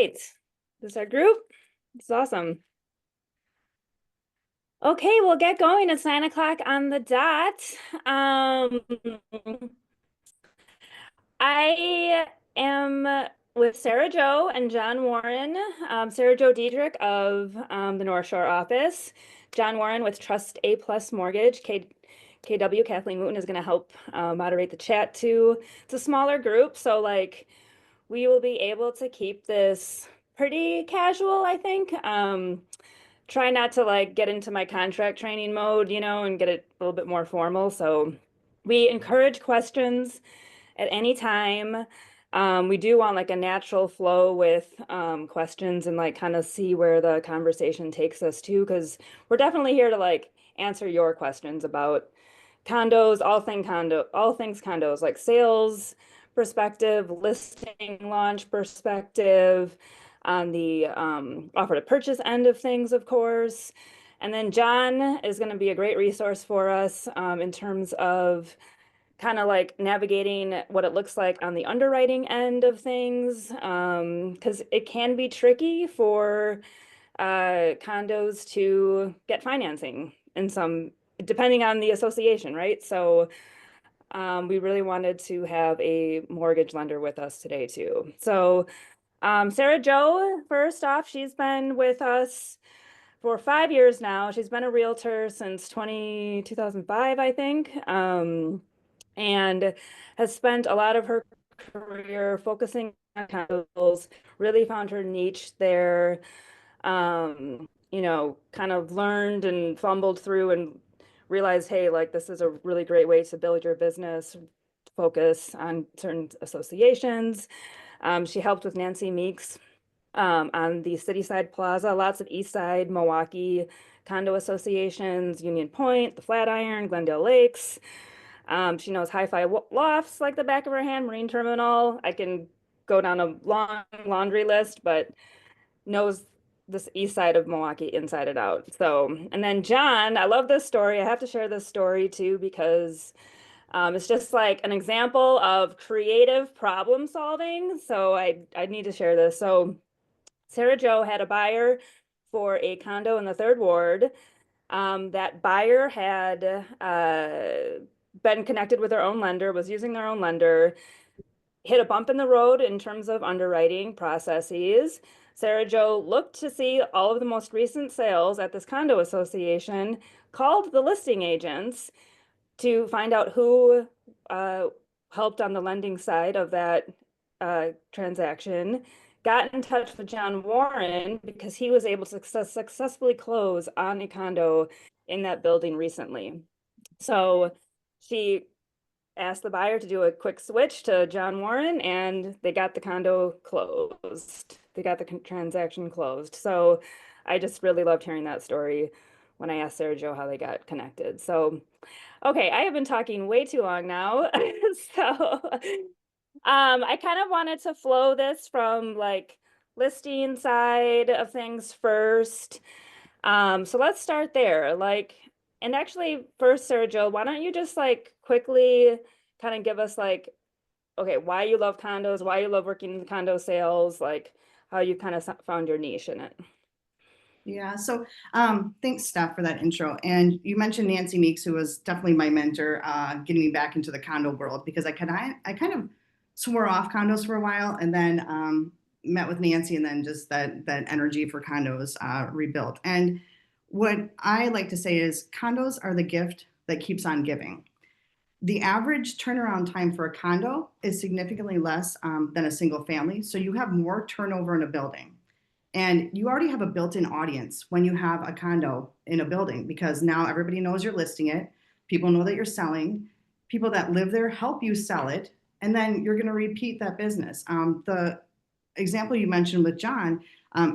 right. This is our group. It's awesome. Okay, we'll get going. It's 9 o'clock on the dot. Um, I am with Sarah Joe and John Warren. Sarah Joe Dederich of the North Shore office. John Warren with Trust A Plus Mortgage. KW Kathleen Wooten is going to help moderate the chat too. It's a smaller group, so like we will be able to keep this pretty casual, I think. Try not to like get into my contract training mode, and get it a little bit more formal. So we encourage questions at any time. We do want like a natural flow with questions and like kind of see where the conversation takes us to, because we're definitely here to like answer your questions about condos, all things condos, like sales perspective, listing launch perspective, on the offer to purchase end of things, of course. And then John is going to be a great resource for us in terms of kind of like navigating what it looks like on the underwriting end of things, because it can be tricky for condos to get financing in some, depending on the association, right? So we really wanted to have a mortgage lender with us today too. So Sarah Joe, first off, she's been with us for 5 years now. She's been a realtor since 2005, I think, and has spent a lot of her career focusing on condos, really found her niche there, kind of learned and fumbled through and realized, hey, like this is a really great way to build your business, focus on certain associations. She helped with Nancy Meeks on the Cityside Plaza, lots of East Side, Milwaukee condo associations, Union Point, the Flatiron, Glendale Lakes. She knows hi-fi lofts like the back of her hand, Marine Terminal. I can go down a long laundry list, but knows this east side of Milwaukee inside and out. So, and then John, I love this story. I have to share this story too because it's just like an example of creative problem solving. So I need to share this. So Sarah Joe had a buyer for a condo in the third ward. That buyer had been connected with their own lender, was using their own lender, hit a bump in the road in terms of underwriting processes. Sarah Joe looked to see all of the most recent sales at this condo association, called the listing agents to find out who helped on the lending side of that transaction, got in touch with John Warren because he was able to successfully close on a condo in that building recently. So she asked the buyer to do a quick switch to John Warren, and they got the condo closed. They got the transaction closed. So I just really loved hearing that story when I asked Sarah Joe how they got connected. So, okay, I have been talking way too long now. So I kind of wanted to flow this from like listing side of things first. So let's start there. Like, and actually first, Sarah Joe, why don't you just like quickly kind of give us like, okay, why you love condos, why you love working in condo sales, like how you kind of found your niche in it. Yeah, so thanks, Steph, for that intro. And you mentioned Nancy Meeks, who was definitely my mentor, getting me back into the condo world because I kind of swore off condos for a while, and then met with Nancy, and then just that energy for condos rebuilt. And what I like to say is condos are the gift that keeps on giving. The average turnaround time for a condo is significantly less than a single family, so you have more turnover in a building. And you already have a built-in audience when you have a condo in a building because now everybody knows you're listing it. People know that you're selling. People that live there help you sell it. And then you're going to repeat that business. The example you mentioned with John,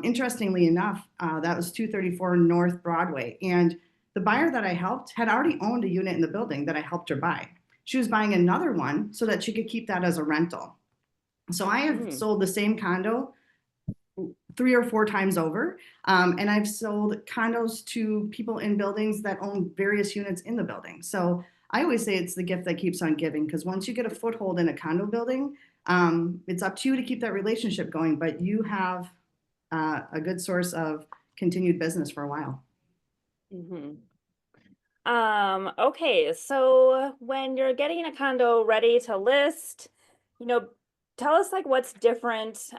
interestingly enough, that was 234 North Broadway. And the buyer that I helped had already owned a unit in the building that I helped her buy. She was buying another one so that she could keep that as a rental. So I have sold the same condo 3 or 4 times over. And I've sold condos to people in buildings that own various units in the building. So I always say it's the gift that keeps on giving because once you get a foothold in a condo building, It's up to you to keep that relationship going, but you have a good source of continued business for a while. Mhm. Okay, so when you're getting a condo ready to list, you know, tell us like what's different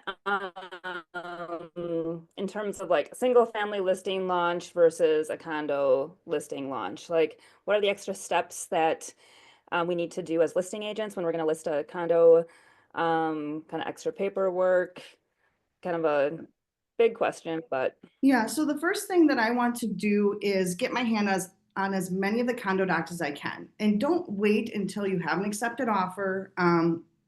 in terms of like a single family listing launch versus a condo listing launch. Like, what are the extra steps that we need to do as listing agents when we're going to list a condo? Kind of extra paperwork, kind of a big question, but Yeah, so the first thing that I want to do is get my hand on as many of the condo docs as I can. And don't wait until you have an accepted offer.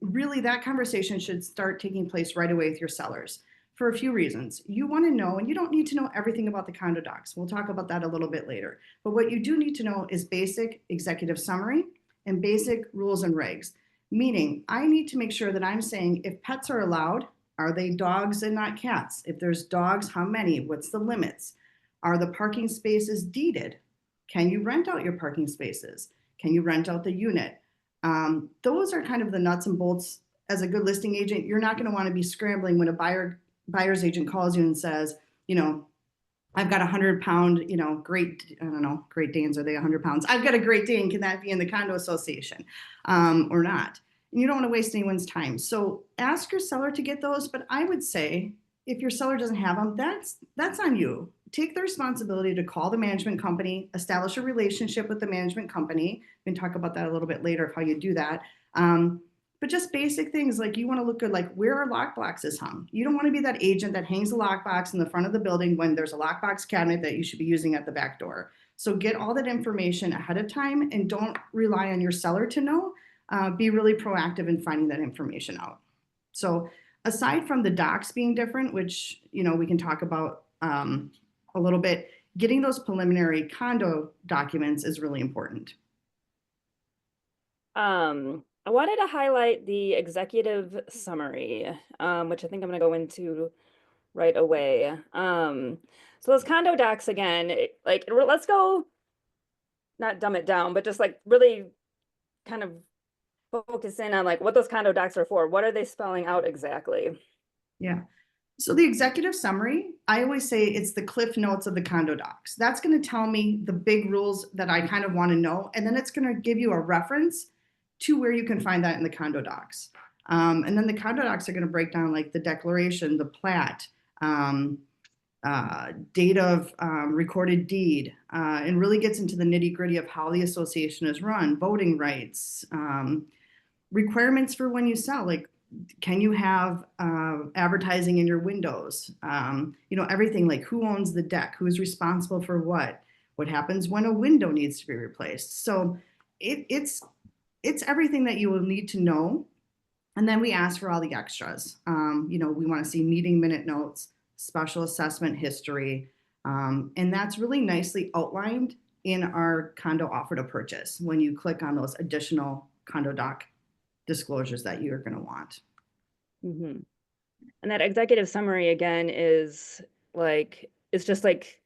Really, that conversation should start taking place right away with your sellers for a few reasons. You want to know, and you don't need to know everything about the condo docs. We'll talk about that a little bit later. But what you do need to know is basic executive summary and basic rules and regs. Meaning, I need to make sure that I'm saying if pets are allowed, are they dogs and not cats? If there's dogs, how many? What's the limits? Are the parking spaces deeded? Can you rent out your parking spaces? Can you rent out the unit? Those are kind of the nuts and bolts. As a good listing agent, you're not going to want to be scrambling when a buyer's agent calls you and says, you know, I've got a 100 pound, I don't know, Great Danes, are they 100 pounds? I've got a Great Dane. Can that be in the condo association or not? And you don't want to waste anyone's time. So ask your seller to get those. But I would say if your seller doesn't have them, that's on you. Take the responsibility to call the management company, establish a relationship with the management company. We can talk about that a little bit later of how you do that. But just basic things like you want to look good, like where are lock boxes hung? You don't want to be that agent that hangs a lockbox in the front of the building when there's a lockbox cabinet that you should be using at the back door. So get all that information ahead of time and don't rely on your seller to know. Be really proactive in finding that information out. So aside from the docs being different, which we can talk about a little bit, getting those preliminary condo documents is really important. I wanted to highlight the executive summary, which I think I'm going to go into right away. So those condo docs again, let's go, not dumb it down, but just like really kind of focus in on like what those condo docs are for. What are they spelling out exactly? Yeah. So the executive summary, I always say it's the cliff notes of the condo docs. That's going to tell me the big rules that I kind of want to know, and then it's going to give you a reference to where you can find that in the condo docs. And then the condo docs are going to break down like the declaration, the plat, date of recorded deed, and really gets into the nitty gritty of how the association is run, voting rights, requirements for when you sell, like can you have advertising in your windows? Everything like who owns the deck, who's responsible for what happens when a window needs to be replaced. So it's everything that you will need to know. And then we ask for all the extras. We want to see meeting minute notes, special assessment history, and that's really nicely outlined in our condo offer to purchase when you click on those additional condo doc disclosures that you're going to want. Mm-hmm. And that executive summary again is like, it's just like,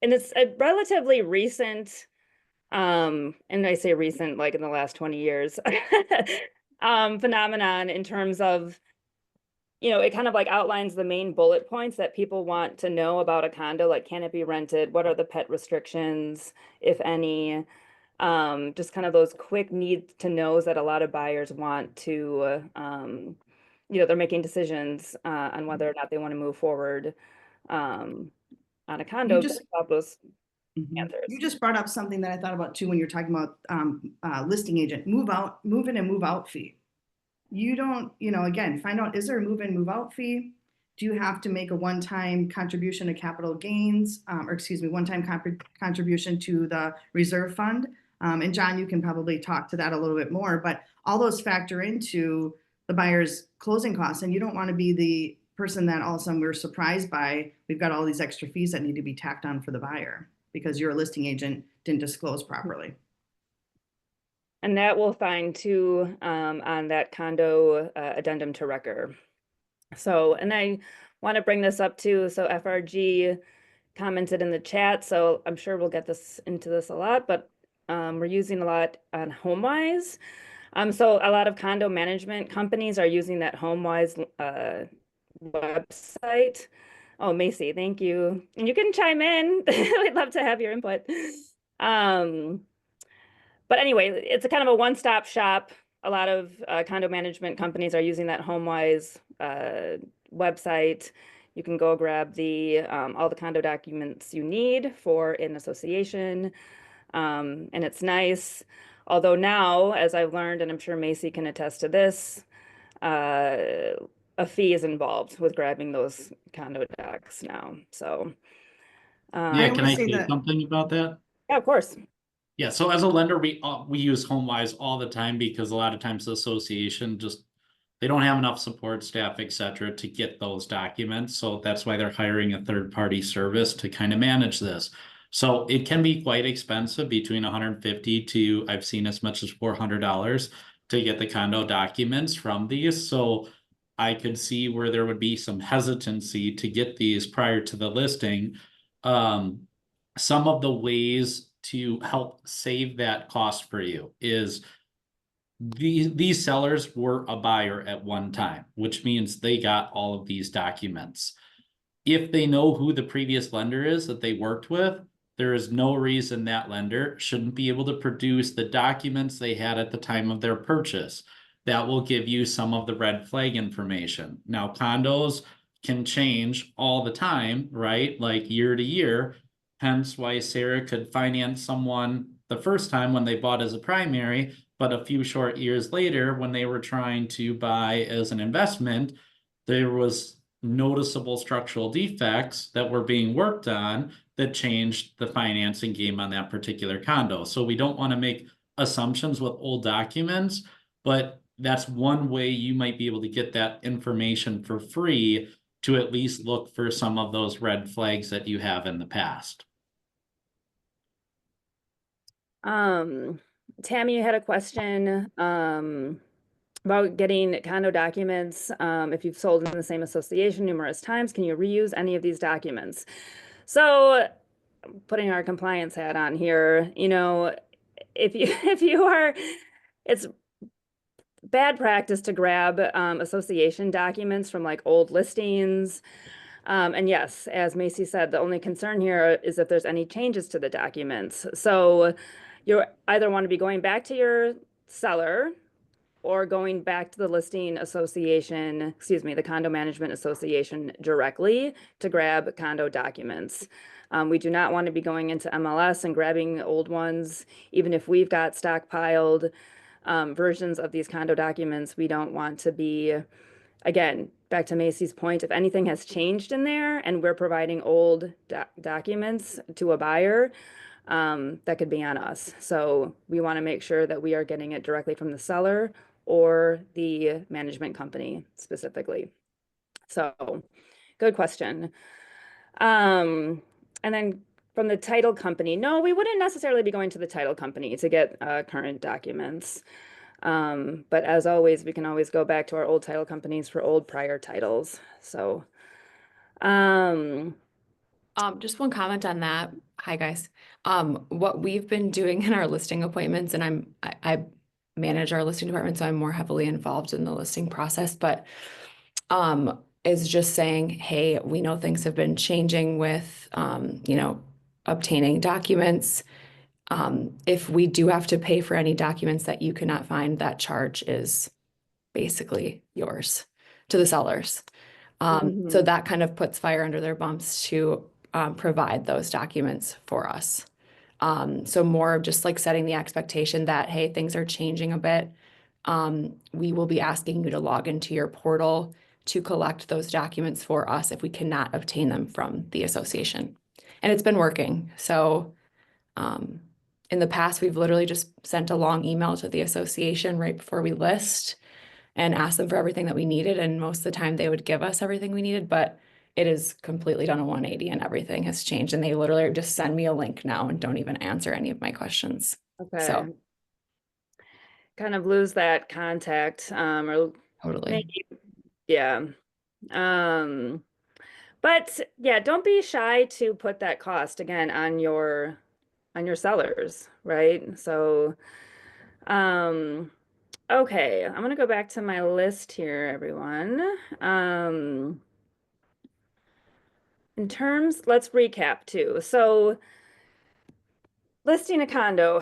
and it's a relatively recent, and I say recent, like in the last 20 years, phenomenon in terms of, it kind of like outlines the main bullet points that people want to know about a condo, like can it be rented? What are the pet restrictions, if any? Just kind of those quick needs to knows that a lot of buyers want to, they're making decisions on whether or not they want to move forward on a You condo just based off those You answers. just brought up something that I thought about too when you're talking about listing agent move in and move out fee. You don't, again, find out, is there a move in, move out fee? Do you have to make a one-time contribution to capital gains, or excuse me, one-time contribution to the reserve fund? And John, you can probably talk to that a little bit more, but all those factor into the buyer's closing costs. And you don't want to be the person that all of a sudden we're surprised by, we've got all these extra fees that need to be tacked on for the buyer because your listing agent didn't disclose properly. And that we'll find too on that condo addendum to record. So, and I want to bring this up too. So FRG commented in the chat, so I'm sure we'll get this into this a lot, but we're using a lot on HomeWise. So a lot of condo management companies are using that HomeWise website. Oh, Macy, thank you. And you can chime in. We'd love to have your input. Um, but anyway, it's a kind of a one-stop shop. A lot of condo management companies are using that HomeWise website. You can go grab the all the condo documents you need for an association. And it's nice. Although now, as I've learned, and I'm sure Macy can attest to this, uh, a fee is involved with grabbing those condo docs now. So, I Yeah, can always I um, say say that. something about that? yeah, of course. Yeah, so as a lender, we use HomeWise all the time because a lot of times the association just they don't have enough support staff, et cetera, to get those documents. So that's why they're hiring a third-party service to kind of manage this. So it can be quite expensive, between 150 to I've seen as much as $400 to get the condo documents from these. So I could see where there would be some hesitancy to get these prior to the listing. Um, some of the ways to help save that cost for you is these sellers were a buyer at one time, which means they got all of these documents. If they know who the previous lender is that they worked with, there is no reason that lender shouldn't be able to produce the documents they had at the time of their purchase. That will give you some of the red flag information. Now, condos can change all the time, right? Like year to year. Hence why Sarah could finance someone the first time when they bought as a primary, but a few short years later, when they were trying to buy as an investment, there was noticeable structural defects that were being worked on that changed the financing game on that particular condo. So we don't want to make assumptions with old documents, but that's one way you might be able to get that information for free to at least look for some of those red flags that you have in the past. Um, Tammy, you had a question about getting condo documents. If you've sold in the same association numerous times, can you reuse any of these documents? So, putting our compliance hat on here, if you if you are, it's bad practice to grab association documents from like old listings. And yes, as Macy said, the only concern here is if there's any changes to the documents. So you either want to be going back to your seller or going back to the listing association, excuse me, the condo management association directly to grab condo documents. We do not want to be going into MLS and grabbing old ones, even if we've got stockpiled versions of these condo documents. We don't want to be, again, back to Macy's point, if anything has changed in there and we're providing old documents to a buyer, that could be on us. So we want to make sure that we are getting it directly from the seller or the management company specifically. So good question. And then from the title company, no, we wouldn't necessarily be going to the title company to get current documents. But as always, we can always go back to our old title companies for old prior titles. So, um, Just one comment on that. Hi, guys. What we've been doing in our listing appointments, and I manage our listing department, so I'm more heavily involved in the listing process, but is just saying, hey, we know things have been changing with obtaining documents. If we do have to pay for any documents that you cannot find, that charge is basically yours to the sellers. So that kind of puts fire under their bumps to provide those documents for us. So more of just like setting the expectation that, hey, things are changing a bit. We will be asking you to log into your portal to collect those documents for us if we cannot obtain them from the association. And it's been working. So in the past, we've literally just sent a long email to the association right before we list and asked them for everything that we needed. And most of the time they would give us everything we needed, but it is completely done a 180 and everything has changed. And they literally just send me a link now and don't even answer any of my questions. okay. So Kind of lose that contact, or totally. maybe, yeah. But yeah, don't be shy to put that cost again on your sellers, right? So, um, Okay, I'm gonna go back to my list here, everyone. In terms, let's recap too. So listing a condo,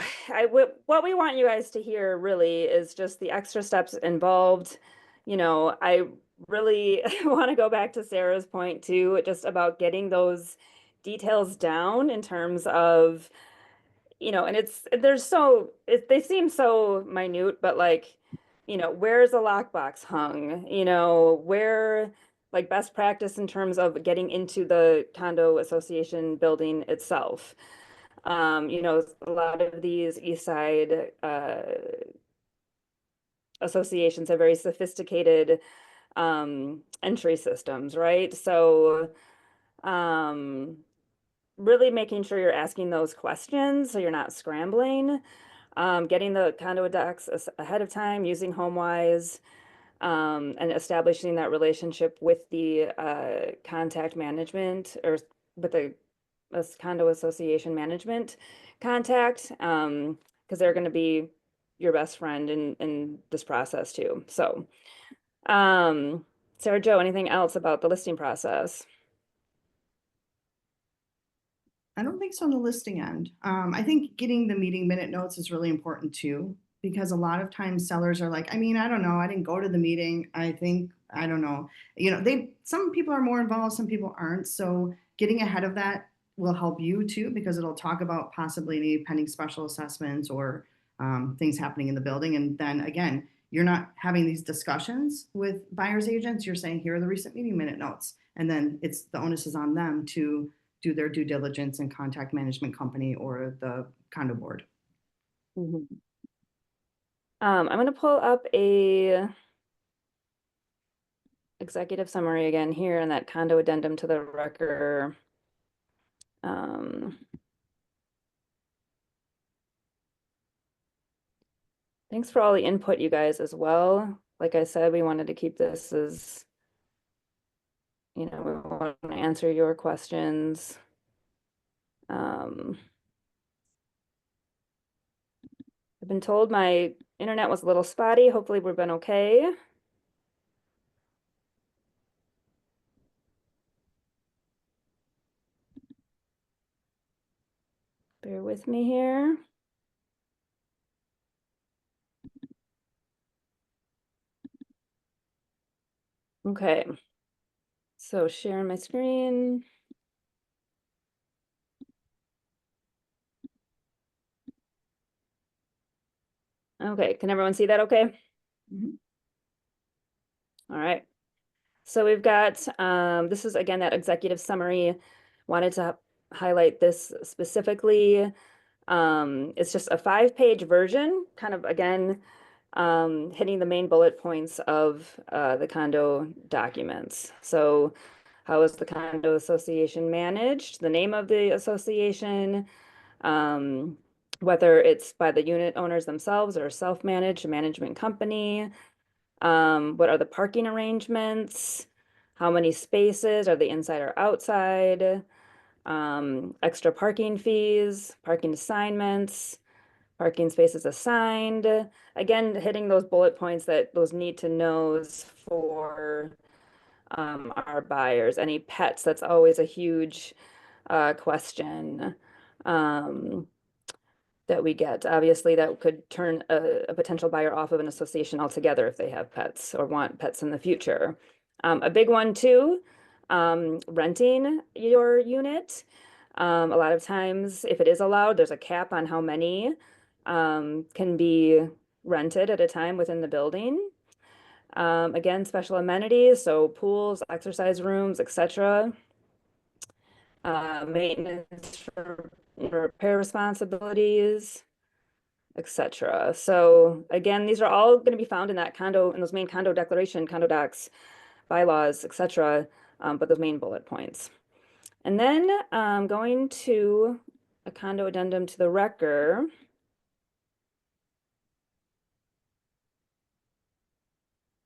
what we want you guys to hear really is just the extra steps involved. You know, I really want to go back to Sarah's point too, just about getting those details down in terms of, and they seem so minute, but like, where's a lockbox hung? Where like best practice in terms of getting into the condo association building itself. A lot of these East Side associations have very sophisticated entry systems, right? So really making sure you're asking those questions so you're not scrambling. Getting the condo docs ahead of time, using HomeWise, and establishing that relationship with the contact management or with the condo association management contact, because they're going to be your best friend in this process too. So, Sarah Jo, anything else about the listing process? I don't think so on the listing end. I think getting the meeting minute notes is really important too, because a lot of times sellers are like, I mean, I don't know, I didn't go to the meeting. I think, I don't know. Some people are more involved, some people aren't. So getting ahead of that will help you too, because it'll talk about possibly any pending special assessments or things happening in the building. And then again, you're not having these discussions with buyer's agents. You're saying, here are the recent meeting minute notes. And then the onus is on them to do their due diligence and contact management company or the condo board. I'm going to pull up a executive summary again here and that condo addendum to the record. Thanks for all the input, you guys, as well. Like I said, we wanted to keep this as, we want to answer your questions. I've been told my internet was a little spotty. Hopefully we've been okay. Bear with me here. Okay, so sharing my screen. Okay, can everyone see that okay? Mhm. All right. So we've got, this is again, that executive summary. Wanted to highlight this specifically. It's just a 5-page version, kind of again, hitting the main bullet points of the condo documents. So how is the condo association managed? The name of the association, whether it's by the unit owners themselves or self-managed management company. What are the parking arrangements? How many spaces? Are they inside or outside? Extra parking fees, parking assignments, parking spaces assigned. Again, hitting those bullet points those need to knows for our buyers. Any pets, that's always a huge question. That we get. Obviously, that could turn a potential buyer off of an association altogether if they have pets or want pets in the future. A big one too, renting your unit. A lot of times, if it is allowed, there's a cap on how many can be rented at a time within the building. Again, special amenities, so pools, exercise rooms, etc. Maintenance for repair responsibilities, etc. So again, these are all going to be found in those main condo declaration, condo docs, bylaws, etc. But those main bullet points. And then going to a condo addendum to the record.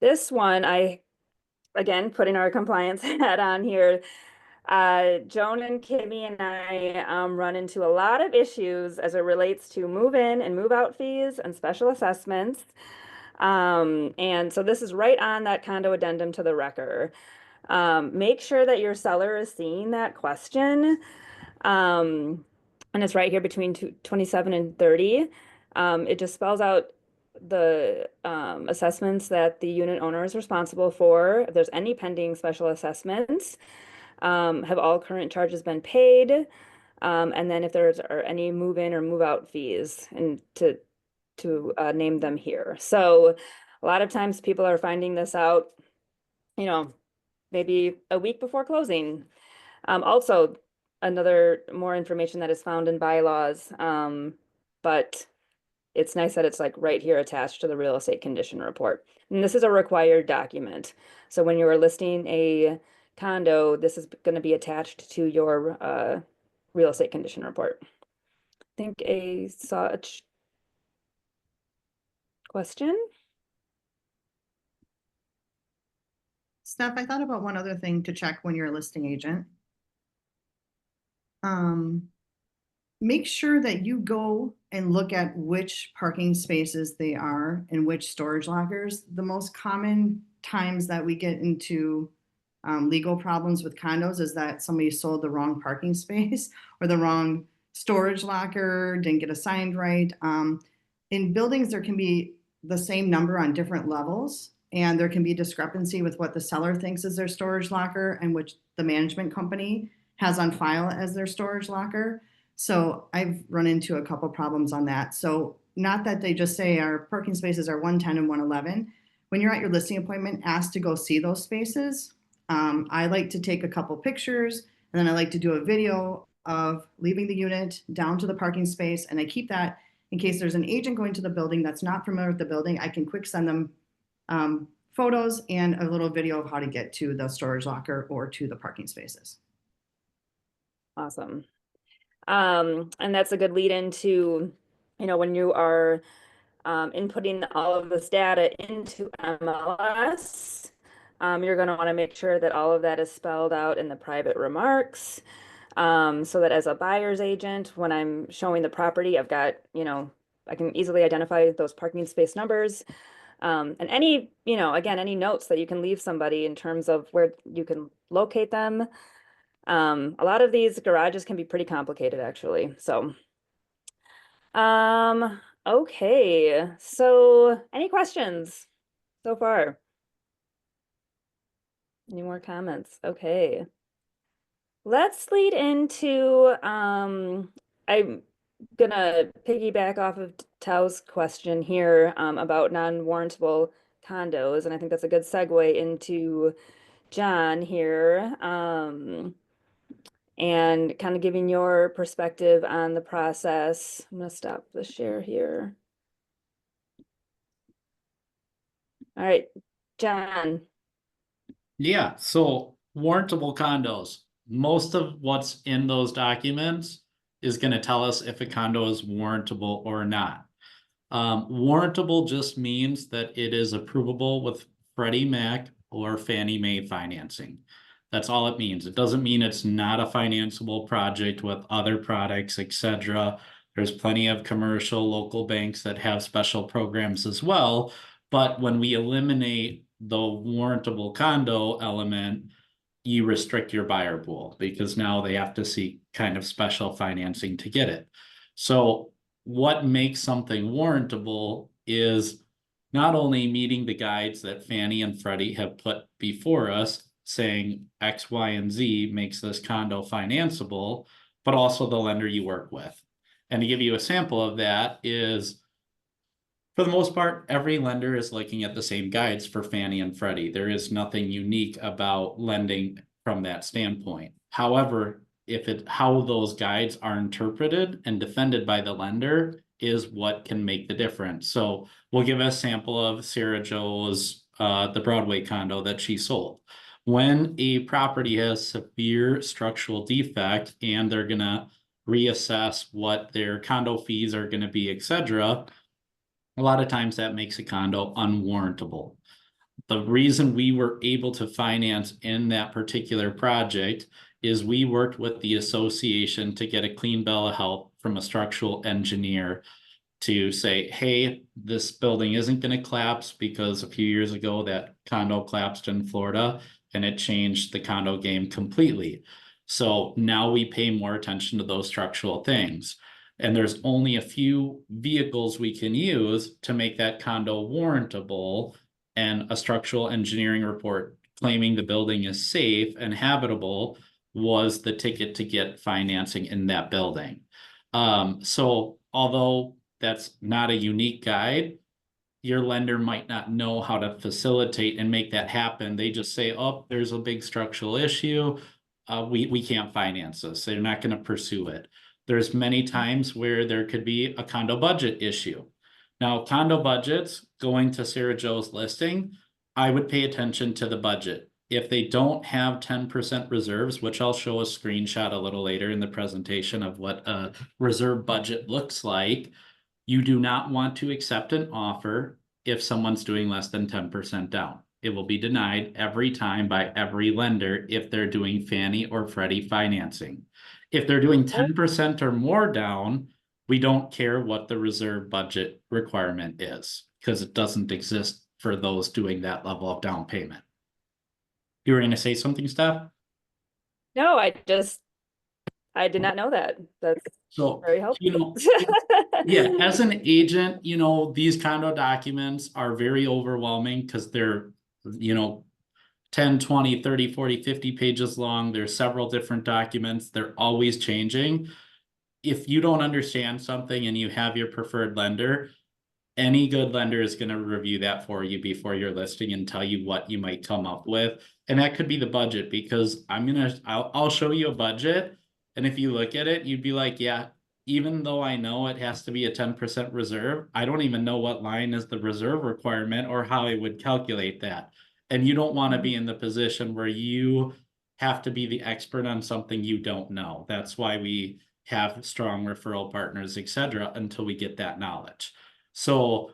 This one, again, putting our compliance hat on here. Joan and Kimmy and I run into a lot of issues as it relates to move-in and move-out fees and special assessments. And so this is right on that condo addendum to the record. Make sure that your seller is seeing that question. And it's right here between 27 and 30. It just spells out the assessments that the unit owner is responsible for. If there's any pending special assessments, have all current charges been paid? And then if there's are any move-in or move-out fees, and to name them here. So a lot of times people are finding this out, maybe a week before closing. Also, another more information that is found in bylaws, but it's nice that it's like right here attached to the real estate condition report. And this is a required document. So when you are listing a condo, this is going to be attached to your real estate condition report. I think a such question. Steph, I thought about one other thing to check when you're a listing agent. Make sure that you go and look at which parking spaces they are and which storage lockers. The most common times that we get into legal problems with condos is that somebody sold the wrong parking space or the wrong storage locker, didn't get assigned right. In buildings, there can be the same number on different levels, and there can be discrepancy with what the seller thinks is their storage locker and which the management company has on file as their storage locker. So I've run into a couple problems on that. So not that they just say our parking spaces are 110 and 111. When you're at your listing appointment, ask to go see those spaces. I like to take a couple pictures, and then I like to do a video of leaving the unit down to the parking space. And I keep that in case there's an agent going to the building that's not familiar with the building. I can quick send them photos and a little video of how to get to the storage locker or to the parking spaces. Awesome. And that's a good lead into, when you are inputting all of this data into MLS, you're going to want to make sure that all of that is spelled out in the private remarks, so that as a buyer's agent, when I'm showing the property, I've got, I can easily identify those parking space numbers. And any, again, any notes that you can leave somebody in terms of where you can locate them. A lot of these garages can be pretty complicated, actually. So, okay. So any questions so far? Any more comments? Okay. Let's lead into, I'm gonna piggyback off of Tao's question here, about non-warrantable condos. And I think that's a good segue into John here. And kind of giving your perspective on the process. I'm going to stop the share here. All right, John. Yeah, so warrantable condos. Most of what's in those documents is going to tell us if a condo is warrantable or not. Warrantable just means that it is approvable with Freddie Mac or Fannie Mae financing. That's all it means. It doesn't mean it's not a financeable project with other products, etc. There's plenty of commercial local banks that have special programs as well. But when we eliminate the warrantable condo element, you restrict your buyer pool because now they have to seek kind of special financing to get it. So what makes something warrantable is not only meeting the guides that Fannie and Freddie have put before us, saying X, Y, and Z makes this condo financeable, but also the lender you work with. And to give you a sample of that is, for the most part, every lender is looking at the same guides for Fannie and Freddie. There is nothing unique about lending from that standpoint. However, how those guides are interpreted and defended by the lender is what can make the difference. So we'll give a sample of Sarah Jo's the Broadway condo that she sold. When a property has severe structural defect and they're gonna reassess what their condo fees are gonna be, etc., a lot of times that makes a condo unwarrantable. The reason we were able to finance in that particular project is we worked with the association to get a clean bill of health from a structural engineer to say, hey, this building isn't going to collapse because a few years ago that condo collapsed in Florida and it changed the condo game completely. So now we pay more attention to those structural things. And there's only a few vehicles we can use to make that condo warrantable, and a structural engineering report claiming the building is safe and habitable was the ticket to get financing in that building. So although that's not a unique guide, your lender might not know how to facilitate and make that happen. They just say, oh, there's a big structural issue. We can't finance this. They're not going to pursue it. There's many times where there could be a condo budget issue. Now, condo budgets, going to Sarah Joe's listing, I would pay attention to the budget. If they don't have 10% reserves, which I'll show a screenshot a little later in the presentation of what a reserve budget looks like, you do not want to accept an offer if someone's doing less than 10% down. It will be denied every time by every lender if they're doing Fannie or Freddie financing. If they're doing 10% or more down, we don't care what the reserve budget requirement is, because it doesn't exist for those doing that level of down payment. You were going to say something, Steph? No, I did not know that. That's So, very helpful. you know, yeah, as an agent, you know, these condo documents are very overwhelming because they're, you know, 10, 20, 30, 40, 50 pages long. There's several different documents. They're always changing. If you don't understand something and you have your preferred lender, any good lender is going to review that for you before your listing and tell you what you might come up with. And that could be the budget, because I'll show you a budget. And if you look at it, you'd be like, yeah, even though I know it has to be a 10% reserve, I don't even know what line is the reserve requirement or how I would calculate that. And you don't want to be in the position where you have to be the expert on something you don't know. That's why we have strong referral partners, etc., until we get that knowledge. So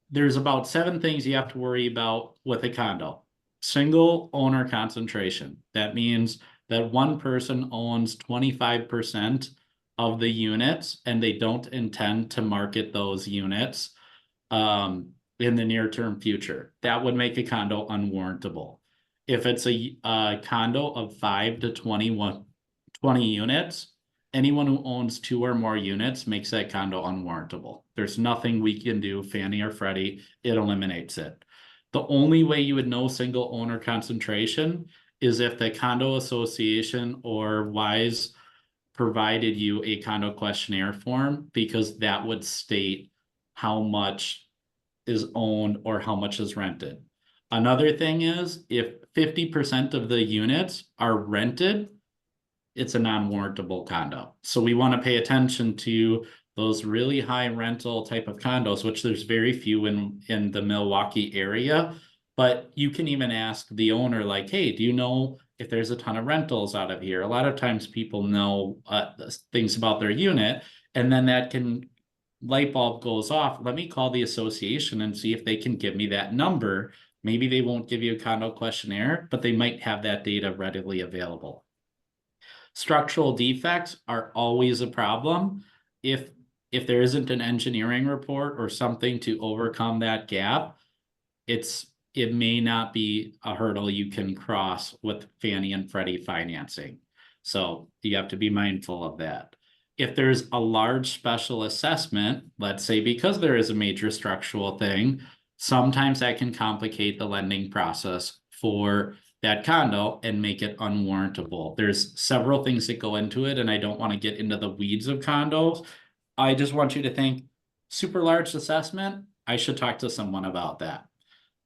there's about 7 things you have to worry about with a condo. Single owner concentration. That means that one person owns 25% of the units and they don't intend to market those units in the near term future. That would make a condo unwarrantable. If it's a condo of 5 to 20 units, anyone who owns 2 or more units makes that condo unwarrantable. There's nothing we can do, Fannie or Freddie, it eliminates it. The only way you would know single owner concentration is if the condo association or WISE provided you a condo questionnaire form, because that would state how much is owned or how much is rented. Another thing is, if 50% of the units are rented, it's a non-warrantable condo. So we want to pay attention to those really high rental type of condos, which there's very few in the Milwaukee area. But you can even ask the owner, like, hey, do you know if there's a ton of rentals out of here? A lot of times people know things about their unit, and then that can, light bulb goes off. Let me call the association and see if they can give me that number. Maybe they won't give you a condo questionnaire, but they might have that data readily available. Structural defects are always a problem. If there isn't an engineering report or something to overcome that gap, it may not be a hurdle you can cross with Fannie and Freddie financing. So you have to be mindful of that. If there's a large special assessment, let's say because there is a major structural thing, sometimes that can complicate the lending process for that condo and make it unwarrantable. There's several things that go into it, and I don't want to get into the weeds of condos. I just want you to think, super large assessment, I should talk to someone about that.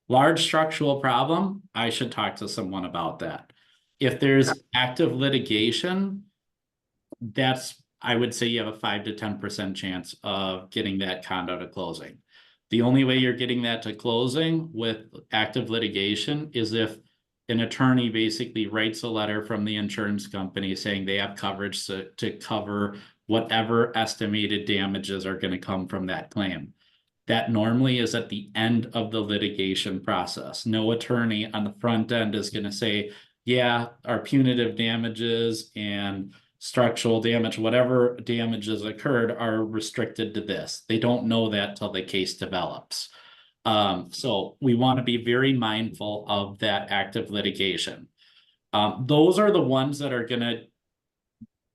Large structural problem, I should talk to someone about that. If there's active litigation, I would say you have a 5 to 10% chance of getting that condo to closing. The only way you're getting that to closing with active litigation is if an attorney basically writes a letter from the insurance company saying they have coverage to cover whatever estimated damages are going to come from that claim. That normally is at the end of the litigation process. No attorney on the front end is going to say, yeah, our punitive damages and structural damage, whatever damages occurred are restricted to this. They don't know that till the case develops. So we want to be very mindful of that active litigation. Those are the ones that are going to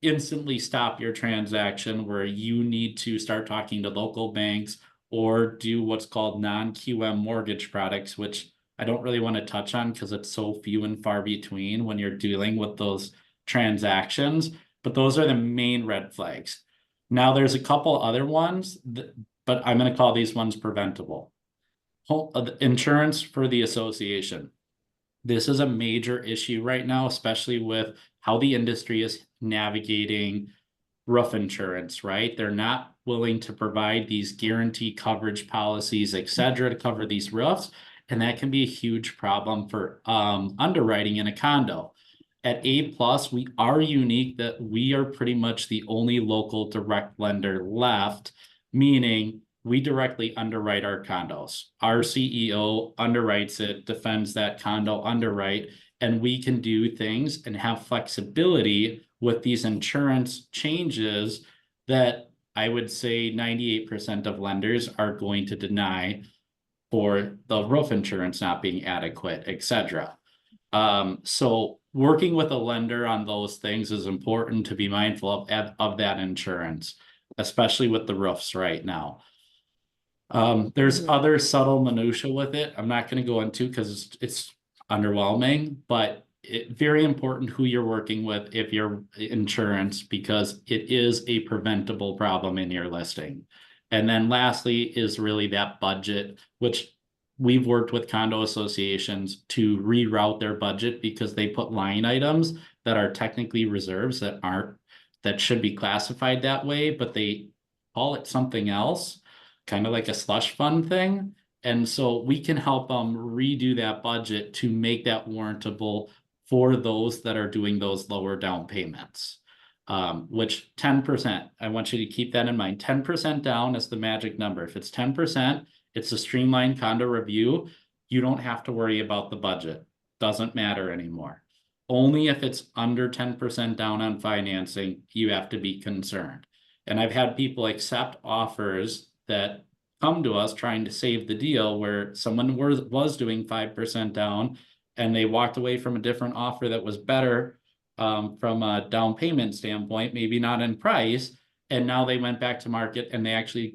instantly stop your transaction, where you need to start talking to local banks or do what's called non-QM mortgage products, which I don't really want to touch on because it's so few and far between when you're dealing with those transactions. But those are the main red flags. Now there's a couple other ones, but I'm going to call these ones preventable. Insurance for the association. This is a major issue right now, especially with how the industry is navigating roof insurance, right? They're not willing to provide these guarantee coverage policies, et cetera, to cover these roofs. And that can be a huge problem for underwriting in a condo. At A+, we are unique that we are pretty much the only local direct lender left, meaning we directly underwrite our condos. Our CEO underwrites it, defends that condo underwrite, and we can do things and have flexibility with these insurance changes that I would say 98% of lenders are going to deny for the roof insurance not being adequate, etc. So working with a lender on those things is important to be mindful of that insurance, especially with the roofs right now. There's other subtle minutia with it. I'm not going to go into because it's underwhelming, but very important who you're working with if you're insurance, because it is a preventable problem in your listing. And then lastly is really that budget, which we've worked with condo associations to reroute their budget because they put line items that are technically reserves that should be classified that way, but they call it something else, kind of like a slush fund thing. And so we can help them redo that budget to make that warrantable for those that are doing those lower down payments. Which 10%, I want you to keep that in mind. 10% down is the magic number. If it's 10%, it's a streamlined condo review. You don't have to worry about the budget. Doesn't matter anymore. Only if it's under 10% down on financing, you have to be concerned. And I've had people accept offers that come to us trying to save the deal, where someone was doing 5% down and they walked away from a different offer that was better from a down payment standpoint, maybe not in price. And now they went back to market and they actually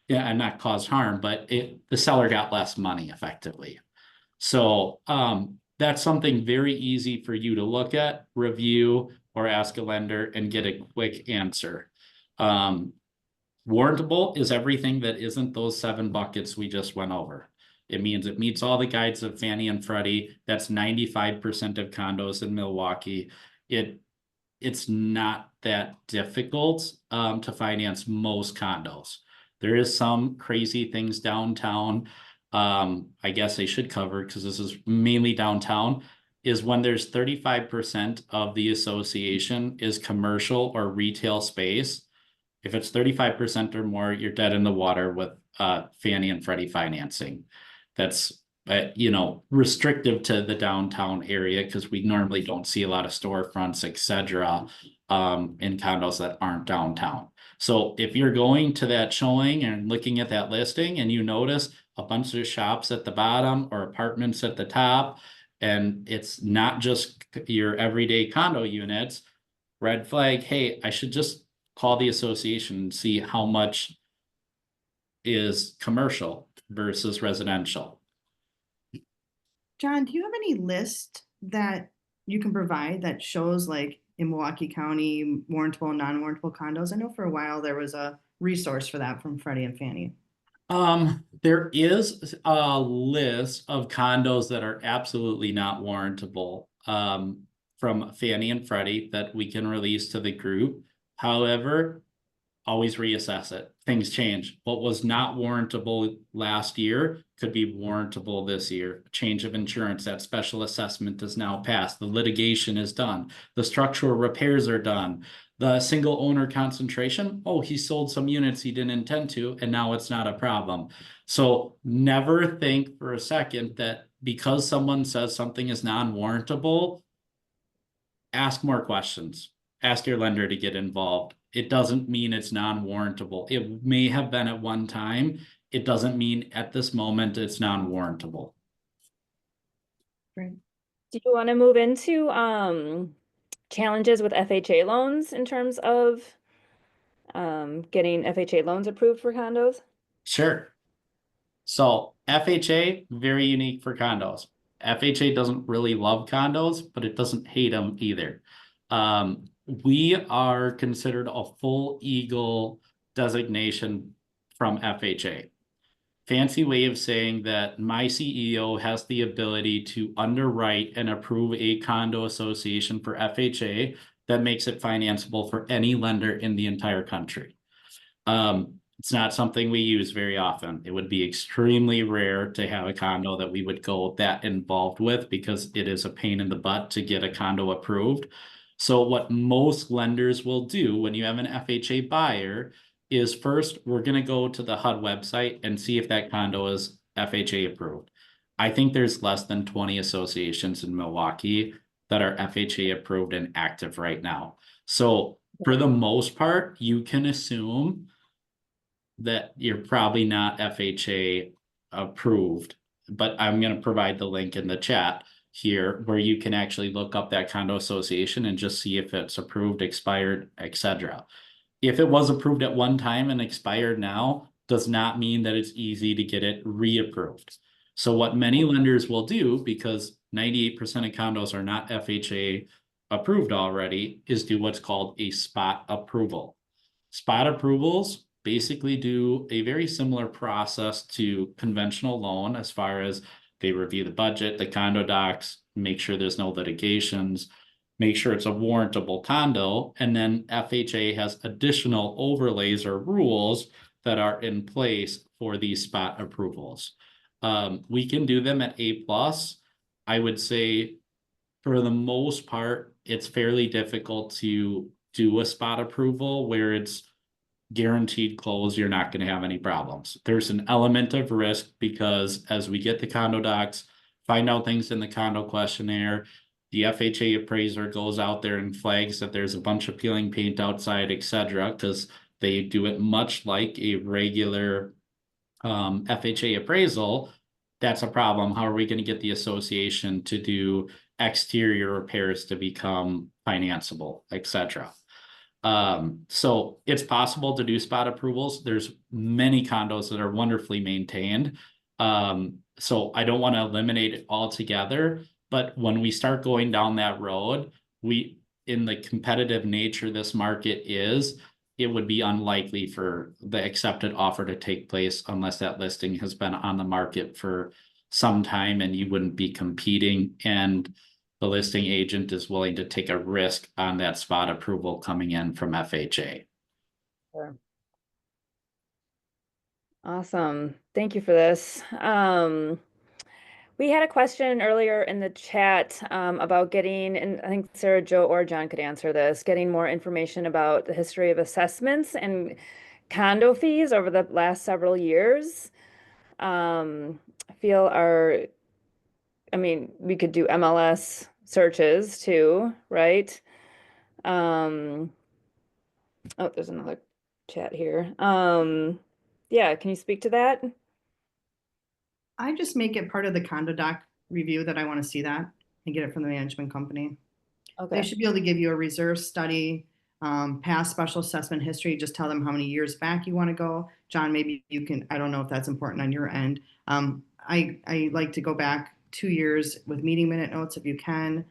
not caused harm, but the seller got less money effectively. So that's something very easy for you to look at, review, or ask a lender and get a quick answer. Warrantable is everything that isn't those 7 buckets we just went over. It means it meets all the guides of Fannie and Freddie. That's 95% of condos in Milwaukee. It's not that difficult to finance most condos. There is some crazy things downtown. I guess I should cover, because this is mainly downtown, is when there's 35% of the association is commercial or retail space. If it's 35% or more, you're dead in the water with Fannie and Freddie financing. That's restrictive to the downtown area, because we normally don't see a lot of storefronts, etc. In condos that aren't downtown. So if you're going to that showing and looking at that listing and you notice a bunch of shops at the bottom or apartments at the top, and it's not just your everyday condo units, red flag, hey, I should just call the association and see how much is commercial versus residential. John, do you have any list that you can provide that shows, like, in Milwaukee County, warrantable and non-warrantable condos? I know for a while there was a resource for that from Freddie and Fannie. There is a list of condos that are absolutely not warrantable from Fannie and Freddie that we can release to the group. However, always reassess it. Things change. What was not warrantable last year could be warrantable this year. Change of insurance, that special assessment is now passed. The litigation is done. The structural repairs are done. The single owner concentration, oh, he sold some units he didn't intend to, and now it's not a problem. So never think for a second that because someone says something is non-warrantable, ask more questions. ask your lender to get involved. It doesn't mean it's non-warrantable. It may have been at one time. It doesn't mean at this moment it's non-warrantable. Great. Do you want to move into challenges with FHA loans in terms of getting FHA loans approved for condos? Sure. So FHA, very unique for condos. FHA doesn't really love condos, but it doesn't hate them either. We are considered a full Eagle designation from FHA. Fancy way of saying that my CEO has the ability to underwrite and approve a condo association for FHA that makes it financeable for any lender in the entire country. It's not something we use very often. It would be extremely rare to have a condo that we would go that involved with because it is a pain in the butt to get a condo approved. So what most lenders will do when you have an FHA buyer is first, we're going to go to the HUD website and see if that condo is FHA approved. I think there's less than 20 associations in Milwaukee that are FHA approved and active right now. So for the most part, you can assume that you're probably not FHA approved, but I'm going to provide the link in the chat here where you can actually look up that condo association and just see if it's approved, expired, etc. If it was approved at one time and expired now, does not mean that it's easy to get it reapproved. So what many lenders will do, because 98% of condos are not FHA approved already, is do what's called a spot approval. Spot approvals basically do a very similar process to conventional loan as far as they review the budget, the condo docs, make sure there's no litigations, make sure it's a warrantable condo, and then FHA has additional overlays or rules that are in place for these spot approvals. We can do them at A+. I would say for the most part, it's fairly difficult to do a spot approval where it's guaranteed close, you're not going to have any problems. There's an element of risk because as we get the condo docs, find out things in the condo questionnaire, the FHA appraiser goes out there and flags that there's a bunch of peeling paint outside, etc., because they do it much like a regular FHA appraisal. That's a problem. How are we going to get the association to do exterior repairs to become financeable, etc.? So it's possible to do spot approvals. There's many condos that are wonderfully maintained. So I don't want to eliminate it altogether, but when we start going down that road, in the competitive nature this market is, it would be unlikely for the accepted offer to take place unless that listing has been on the market for some time and you wouldn't be competing and the listing agent is willing to take a risk on that spot approval coming in from FHA. Sure. Awesome. Thank you for this. We had a question earlier in the chat about getting, and I think Sarah, Joe, or John could answer this, getting more information about the history of assessments and condo fees over the last several years. I mean, we could do MLS searches too, right? Oh, there's another chat here. Yeah, can you speak to that? I just make it part of the condo doc review that I want to see that and get it from the management company. Okay. They should be able to give you a reserve study, past special assessment history, just tell them how many years back you want to go. John, maybe you can, I don't know if that's important on your end. I like to go back 2 years with meeting minute notes if you can.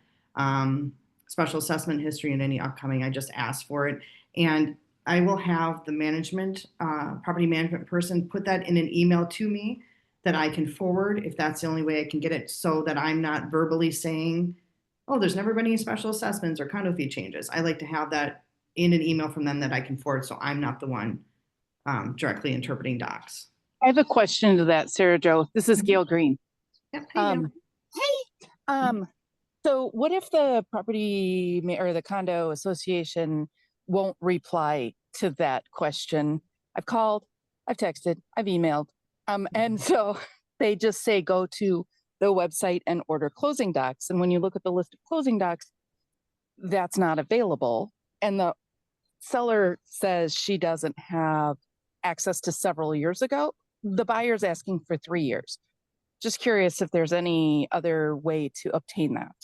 Special assessment history and any upcoming, I just ask for it. And I will have the management, property management person put that in an email to me that I can forward if that's the only way I can get it, so that I'm not verbally saying, oh, there's never been any special assessments or condo fee changes. I like to have that in an email from them that I can forward, so I'm not the one directly interpreting docs. I have a question to that, Sarah Jo. This is Gail Green. Yep, hey, Gail. So what if the property or the condo association won't reply to that question? I've called, I've texted, I've emailed. And so they just say, go to the website and order closing docs. And when you look at the list of closing docs, that's not available. and the seller says she doesn't have access to several years ago. The buyer's asking for 3 years. Just curious if there's any other way to obtain that.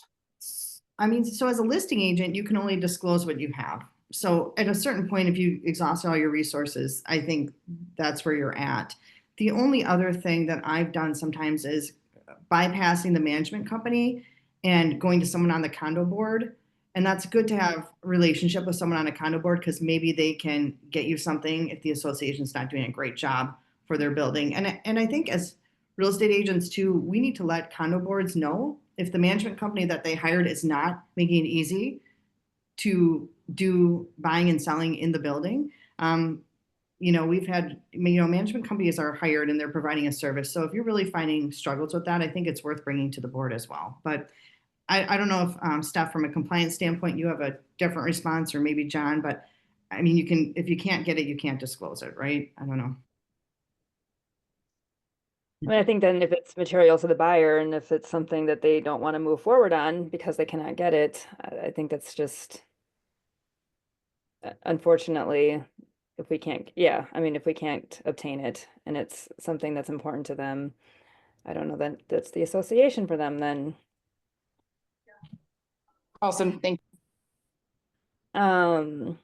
I mean, so as a listing agent, you can only disclose what you have. So at a certain point, if you exhaust all your resources, I think that's where you're at. The only other thing that I've done sometimes is bypassing the management company and going to someone on the condo board. And that's good to have a relationship with someone on a condo board because maybe they can get you something if the association's not doing a great job for their building. And I think as real estate agents too, we need to let condo boards know if the management company that they hired is not making it easy to do buying and selling in the building. We've had, management companies are hired and they're providing a service. So if you're really finding struggles with that, I think it's worth bringing to the board as well. But I don't know if Steph, from a compliance standpoint, you have a different response, or maybe John, but I mean, if you can't get it, you can't disclose it, right? I don't know. I mean, I think then if it's material to the buyer and if it's something that they don't want to move forward on because they cannot get it, I think that's just, unfortunately, if we can't, if we can't obtain it and it's something that's important to them, I don't know that that's the association for them then. Awesome. Thank All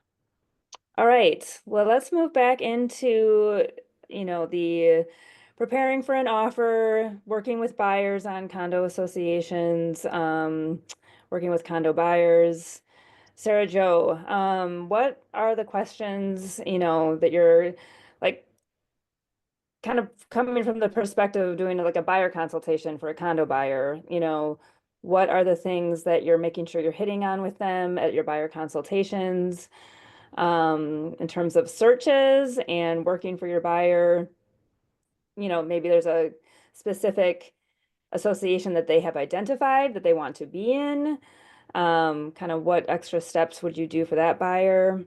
right, well, let's move back into, the preparing for an offer, working with buyers on condo associations, working with condo buyers. Sarah Jo, what are the questions, that you're like kind of coming from the perspective of doing like a buyer consultation for a condo buyer, what are the things that you're making sure you're hitting on with them at your buyer consultations, in terms of searches and working for your buyer? Maybe there's a specific association that they have identified that they want to be in. Kind of what extra steps would you do for that buyer?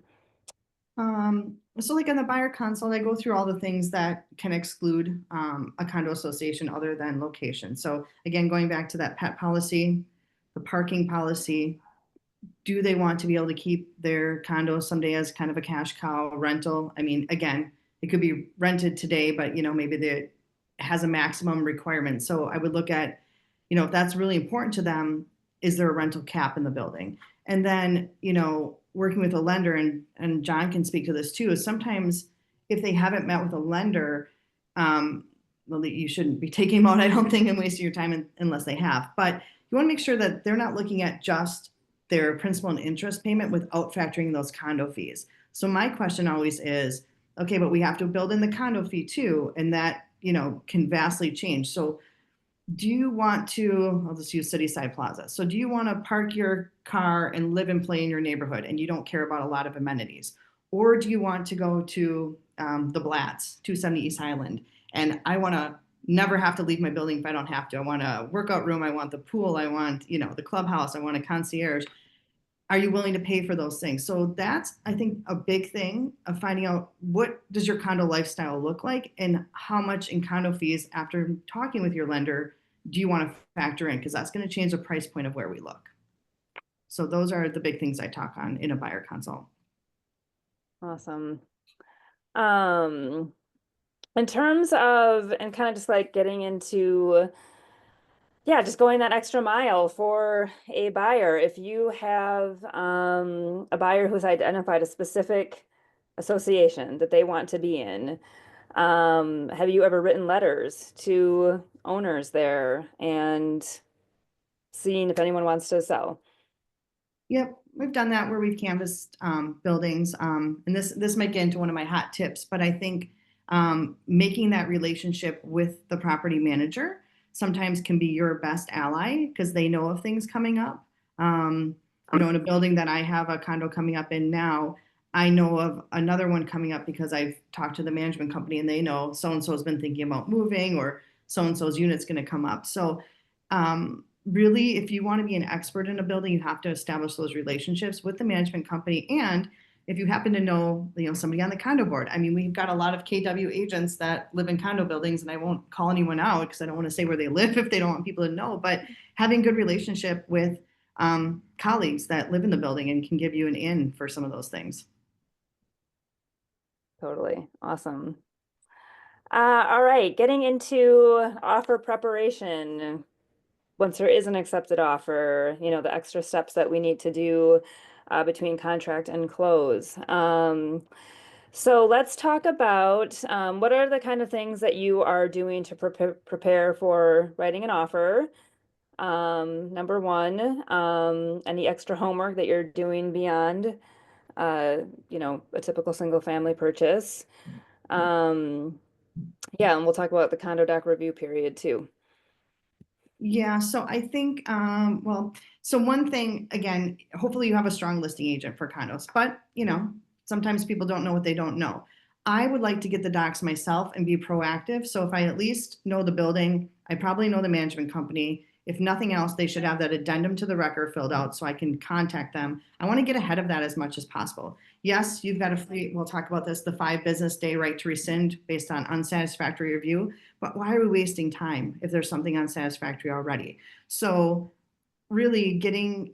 So like on the buyer consult, I go through all the things that can exclude a condo association other than location. So again, going back to that pet policy, the parking policy, do they want to be able to keep their condo someday as kind of a cash cow rental? I mean, again, it could be rented today, but maybe it has a maximum requirement. So I would look at, if that's really important to them, is there a rental cap in the building? And then, working with a lender, and John can speak to this too, is sometimes if they haven't met with a lender, well, you shouldn't be taking them out, I don't think, and wasting your time unless they have. But you want to make sure that they're not looking at just their principal and interest payment without factoring those condo fees. So my question always is, okay, but we have to build in the condo fee too, and that, can vastly change. So do you want to, I'll just use City Side Plaza. So do you want to park your car and live and play in your neighborhood and you don't care about a lot of amenities? Or do you want to go to the Blatz, 270 East Highland, and I want to never have to leave my building if I don't have to? I want a workout room, I want the pool, I want, the clubhouse, I want a concierge. Are you willing to pay for those things? So that's, I think, a big thing of finding out, what does your condo lifestyle look like and how much in condo fees, after talking with your lender, do you want to factor in? Because that's going to change the price point of where we look. So those are the big things I talk on in a buyer consult. Awesome. In terms of, and kind of just like getting into, just going that extra mile for a buyer. If you have a buyer who's identified a specific association that they want to be in, have you ever written letters to owners there and seen if anyone wants to sell? Yep, we've done that where we've canvassed buildings. And this might get into one of my hot tips, but I think making that relationship with the property manager sometimes can be your best ally because they know of things coming up. In a building that I have a condo coming up in now, I know of another one coming up because I've talked to the management company and they know so-and-so has been thinking about moving, or so-and-so's unit's going to come up. So really, if you want to be an expert in a building, you have to establish those relationships with the management company. And if you happen to know, somebody on the condo board, I mean, we've got a lot of KW agents that live in condo buildings, and I won't call anyone out because I don't want to say where they live if they don't want people to know, but having good relationship with colleagues that live in the building and can give you an in for some of those things. Totally. Awesome. All right, getting into offer preparation. Once there is an accepted offer, the extra steps that we need to do between contract and close. So let's talk about what are the kind of things that you are doing to prepare for writing an offer. Number one, any extra homework that you're doing beyond, a typical single family purchase. Yeah, and we'll talk about the condo doc review period too. Yeah, so I think, so one thing, again, hopefully you have a strong listing agent for condos, but sometimes people don't know what they don't know. I would like to get the docs myself and be proactive. So if I at least know the building, I probably know the management company. If nothing else, they should have that addendum to the record filled out so I can contact them. I want to get ahead of that as much as possible. Yes, you've got we'll talk about this, the 5 business day right to rescind based on unsatisfactory review. But why are we wasting time if there's something unsatisfactory already? So really getting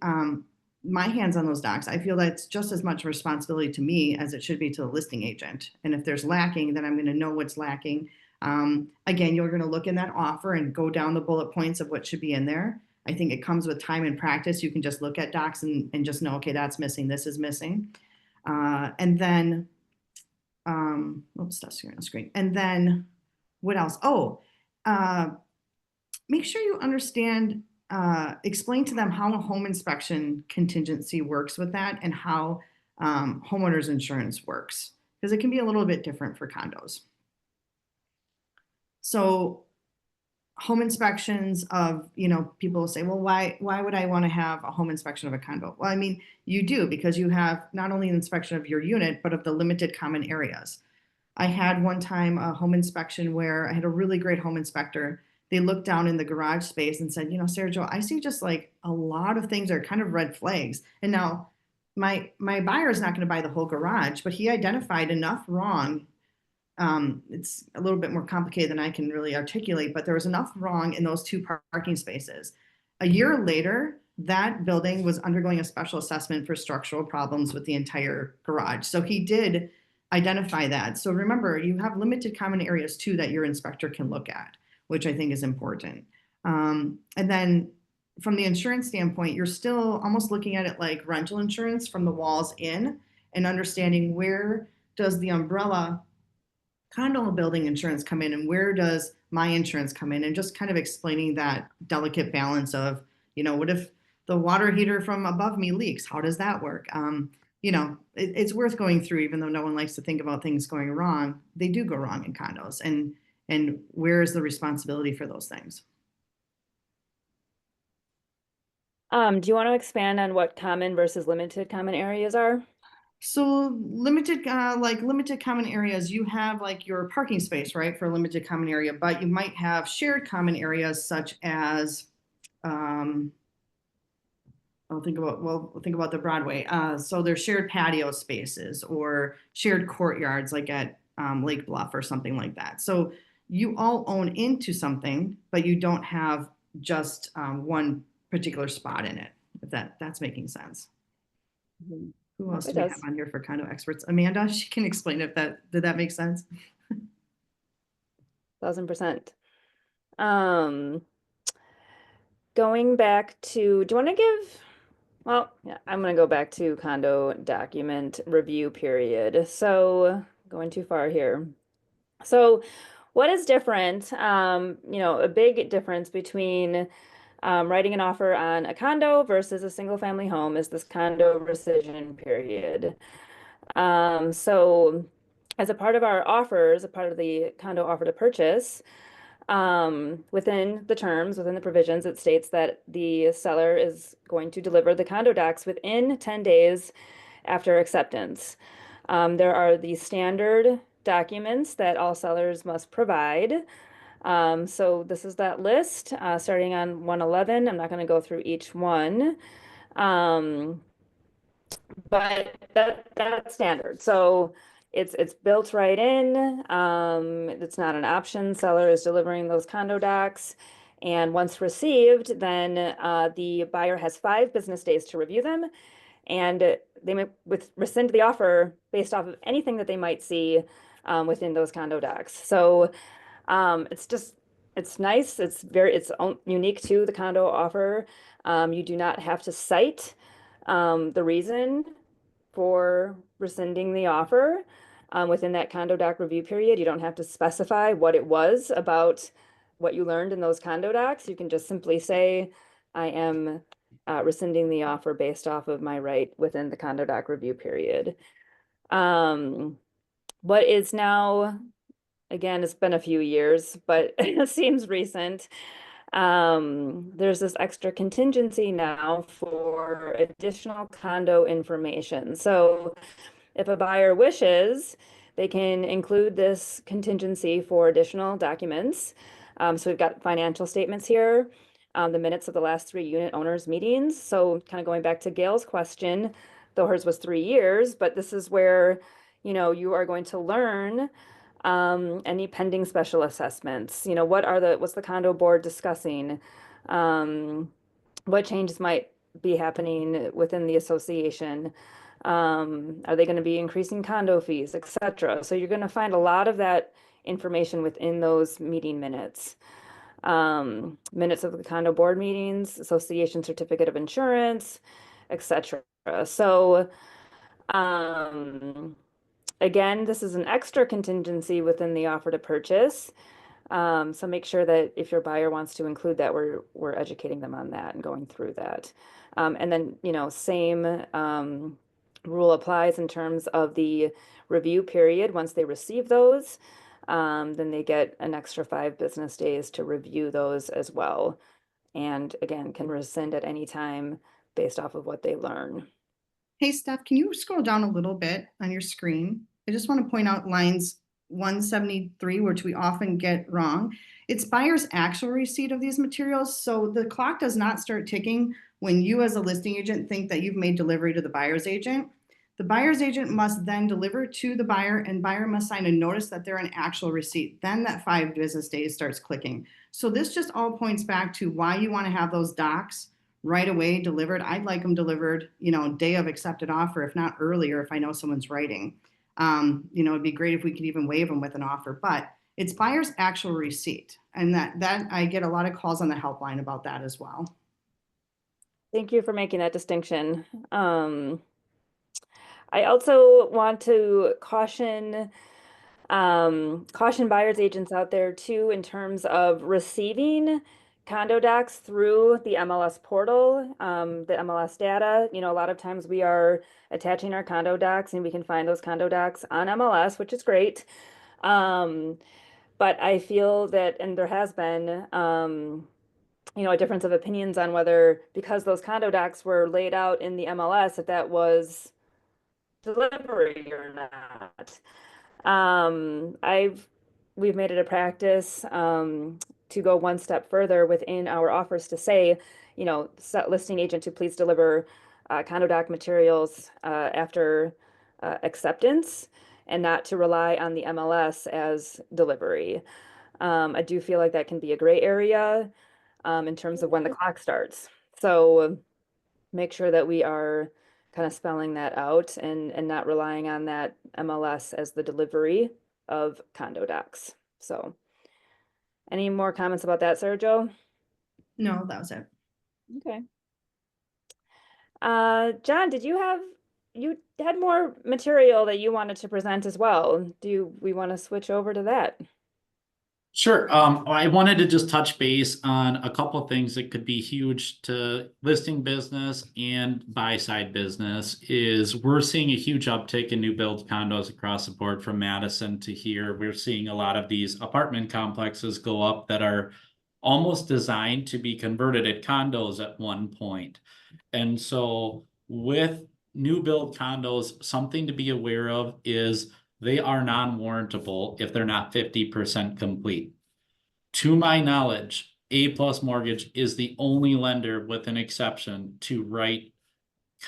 my hands on those docs, I feel that's just as much responsibility to me as it should be to the listing agent. And if there's lacking, then I'm going to know what's lacking. Again, you're going to look in that offer and go down the bullet points of what should be in there. I think it comes with time and practice. You can just look at docs and just know, okay, that's missing, this is missing. And then, oops, that's here on the screen. And then what else? Oh, make sure you understand, explain to them how a home inspection contingency works with that and how homeowners insurance works, because it can be a little bit different for condos. So home inspections of, people will say, well, why would I want to have a home inspection of a condo? Well, I mean, you do, because you have not only an inspection of your unit, but of the limited common areas. I had one time a home inspection where I had a really great home inspector. They looked down in the garage space and said, Sarah Jo, I see just like a lot of things are kind of red flags. And now my buyer is not going to buy the whole garage, but he identified enough wrong. It's a little bit more complicated than I can really articulate, but there was enough wrong in those 2 parking spaces. A year later, that building was undergoing a special assessment for structural problems with the entire garage. So he did identify that. So remember, you have limited common areas too that your inspector can look at, which I think is important. And then from the insurance standpoint, you're still almost looking at it like rental insurance from the walls in, and understanding where does the umbrella condo building insurance come in and where does my insurance come in, and just kind of explaining that delicate balance of, what if the water heater from above me leaks? How does that work? It's worth going through, even though no one likes to think about things going wrong. They do go wrong in condos, and where is the responsibility for those things? Do you want to expand on what common versus limited common areas are? So limited common areas, you have like your parking space, right, for a limited common area, but you might have shared common areas such as, think about the Broadway. So there's shared patio spaces or shared courtyards like at Lake Bluff or something like that. So you all own into something, but you don't have just one particular spot in it, if that's making sense. Mm-hmm. Who else It do we does. have on here for condo experts? Amanda, she can explain if did that make sense? 1000%. Going back to, do you want to give, well, yeah, I'm going to go back to condo document review period. So going too far here. So what is different? A big difference between writing an offer on a condo versus a single family home is this condo rescission period. So as a part of our offers, a part of the condo offer to purchase, within the terms, within the provisions, it states that the seller is going to deliver the condo docs within 10 days after acceptance. There are the standard documents that all sellers must provide. So this is that list, starting on 111. I'm not going to go through each one. But that's standard. So it's built right in. It's not an option. Seller is delivering those condo docs. And once received, then the buyer has 5 business days to review them, and they may rescind the offer based off of anything that they might see within those condo docs. So it's nice. It's unique to the condo offer. You do not have to cite the reason for rescinding the offer within that condo doc review period. You don't have to specify what it was about what you learned in those condo docs. You can just simply say, I am rescinding the offer based off of my right within the condo doc review period. What is now, again, it's been a few years, but it seems recent. There's this extra contingency now for additional condo information. So if a buyer wishes, they can include this contingency for additional documents. So we've got financial statements here, the minutes of the last 3 unit owners meetings. So kind of going back to Gail's question, though hers was 3 years, but this is where, you are going to learn any pending special assessments. What's the condo board discussing? What changes might be happening within the association? Are they going to be increasing condo fees, etc.? So you're going to find a lot of that information within those meeting minutes. Minutes of the condo board meetings, association certificate of insurance, etc. So again, this is an extra contingency within the offer to purchase. So make sure that if your buyer wants to include that, we're educating them on that and going through that. And then, same rule applies in terms of the review period. Once they receive those, then they get an extra 5 business days to review those as well. And again, can rescind at any time based off of what they learn. Hey, Steph, can you scroll down a little bit on your screen? I just want to point out lines 173, which we often get wrong. It's buyer's actual receipt of these materials. So the clock does not start ticking when you as a listing agent think that you've made delivery to the buyer's agent. The buyer's agent must then deliver to the buyer, and buyer must sign a notice that they're an actual receipt. Then that 5 business days starts clicking. So this just all points back to why you want to have those docs right away delivered. I'd like them delivered, day of accepted offer, if not earlier, if I know someone's writing. It'd be great if we could even waive them with an offer, but it's buyer's actual receipt. And that I get a lot of calls on the helpline about that as well. Thank you for making that distinction. I also want to caution buyers agents out there too, in terms of receiving condo docs through the MLS portal, the MLS data. A lot of times we are attaching our condo docs and we can find those condo docs on MLS, which is great. But I feel that, and there has been, a difference of opinions on whether, because those condo docs were laid out in the MLS, if that was delivery or not. We've made it a practice to go one step further within our offers to say, listing agent to please deliver condo doc materials after acceptance, and not to rely on the MLS as delivery. I do feel like that can be a gray area in terms of when the clock starts. So make sure that we are kind of spelling that out and not relying on that MLS as the delivery of condo docs. So any more comments about that, Sarah Jo? No, that was it. Okay. John, you had more material that you wanted to present as well. Do we want to switch over to that? Sure. I wanted to just touch base on a couple of things that could be huge to listing business and buy side business. Is we're seeing a huge uptick in new build condos across the board from Madison to here. We're seeing a lot of these apartment complexes go up that are almost designed to be converted at condos at one point. And so with new build condos, something to be aware of is they are non-warrantable if they're not 50% complete. To my knowledge, A+ Mortgage is the only lender with an exception to write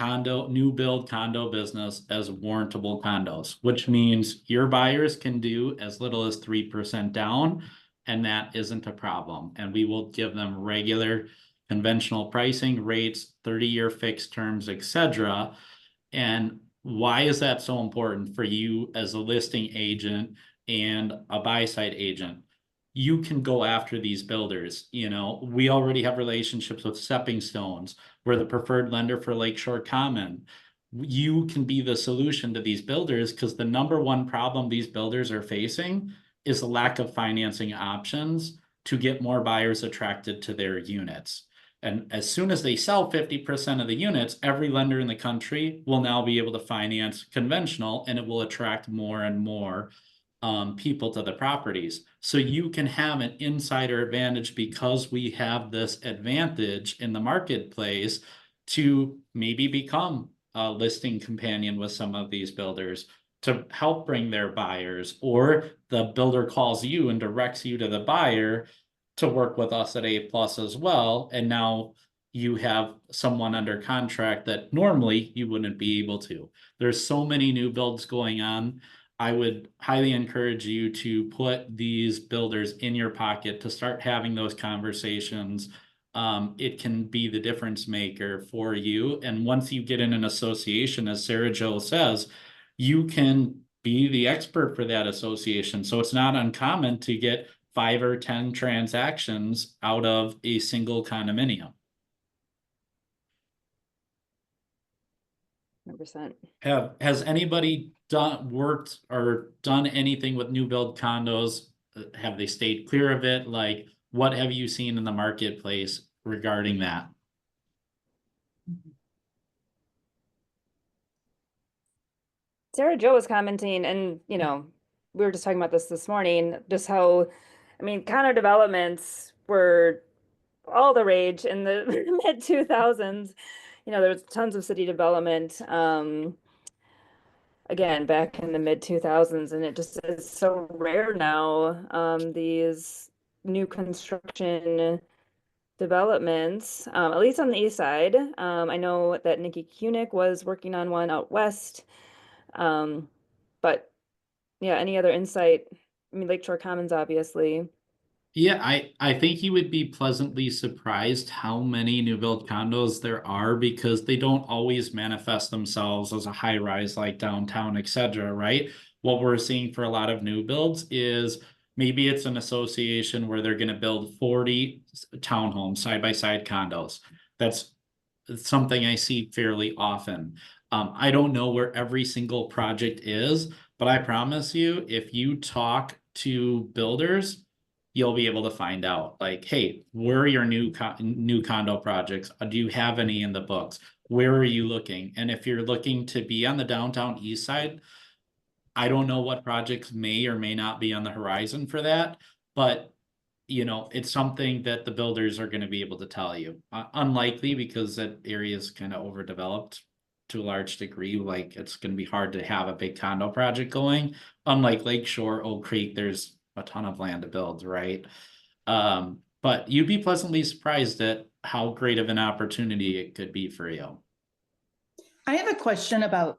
new build condo business as warrantable condos, which means your buyers can do as little as 3% down and that isn't a problem. And we will give them regular conventional pricing rates, 30-year fixed terms, etc. And why is that so important for you as a listing agent and a buy-side agent? You can go after these builders. You know, we already have relationships with Stepping Stones. We're the preferred lender for Lakeshore Common. You can be the solution to these builders, because the number one problem these builders are facing is the lack of financing options to get more buyers attracted to their units. And as soon as they sell 50% of the units, every lender in the country will now be able to finance conventional, and it will attract more and more people to the properties. So you can have an insider advantage because we have this advantage in the marketplace to maybe become a listing companion with some of these builders to help bring their buyers, or the builder calls you and directs you to the buyer to work with us at A+ as well. And now you have someone under contract that normally you wouldn't be able to. There's so many new builds going on. I would highly encourage you to put these builders in your pocket to start having those conversations. It can be the difference maker for you. And once you get in an association, as Sara Jo says, you can be the expert for that association. So it's not uncommon to get 5 or 10 transactions out of a single condominium. 100%. Has anybody worked or done anything with new build condos? Have they stayed clear of it? Like, what have you seen in the marketplace regarding that? Sara Jo was commenting, and you know, we were just talking about this morning, just how, I mean, condo developments were all the rage in the mid 2000s. You know, there was tons of city development, again, back in the mid 2000s, and it just is so rare now, these new construction developments, at least on the east side. I know that Nikki Kunick was working on one out west. But yeah, any other insight? I mean, Lakeshore Commons, obviously. Yeah, I think you would be pleasantly surprised how many new build condos there are, because they don't always manifest themselves as a high rise like downtown, etc. Right? What we're seeing for a lot of new builds is maybe it's an association where they're going to build 40 townhomes, side by side condos. That's something I see fairly often. I don't know where every single project is, but I promise you, if you talk to builders, you'll be able to find out, like, hey, where are your new condo projects? Do you have any in the books? Where are you looking? And if you're looking to be on the downtown east side, I don't know what projects may or may not be on the horizon for that, but you know, it's something that the builders are going to be able to tell you. Unlikely, because that area is kind of overdeveloped to a large degree. Like, it's going to be hard to have a big condo project going. Unlike Lakeshore, Oak Creek, there's a ton of land to build, right? But you'd be pleasantly surprised at how great of an opportunity it could be for you. I have a question about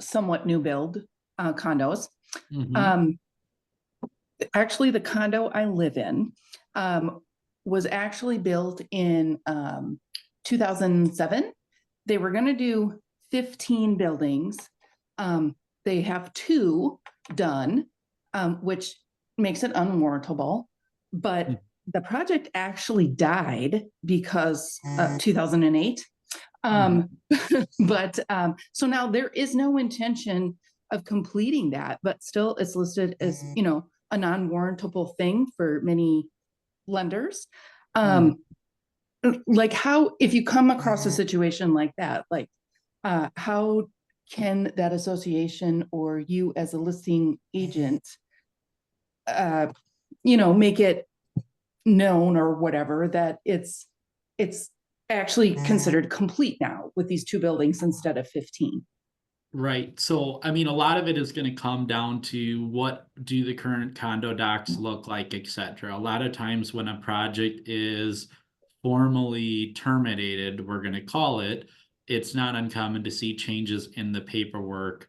somewhat new build condos. Mhm. Actually, the condo I live in was actually built in 2007. They were going to do 15 buildings. They have 2 done, which makes it unwarrantable. But the project actually died because 2008. But so now there is no intention of completing that, but still it's listed as, you know, a non-warrantable thing for many lenders. Like, how, if you come across a situation like that, like how can that association or you as a listing agent, you know, make it known or whatever that it's actually considered complete now with these 2 buildings instead of 15? Right. So, I mean, a lot of it is going to come down to what do the current condo docs look like, et cetera. A lot of times when a project is formally terminated, we're going to call it, it's not uncommon to see changes in the paperwork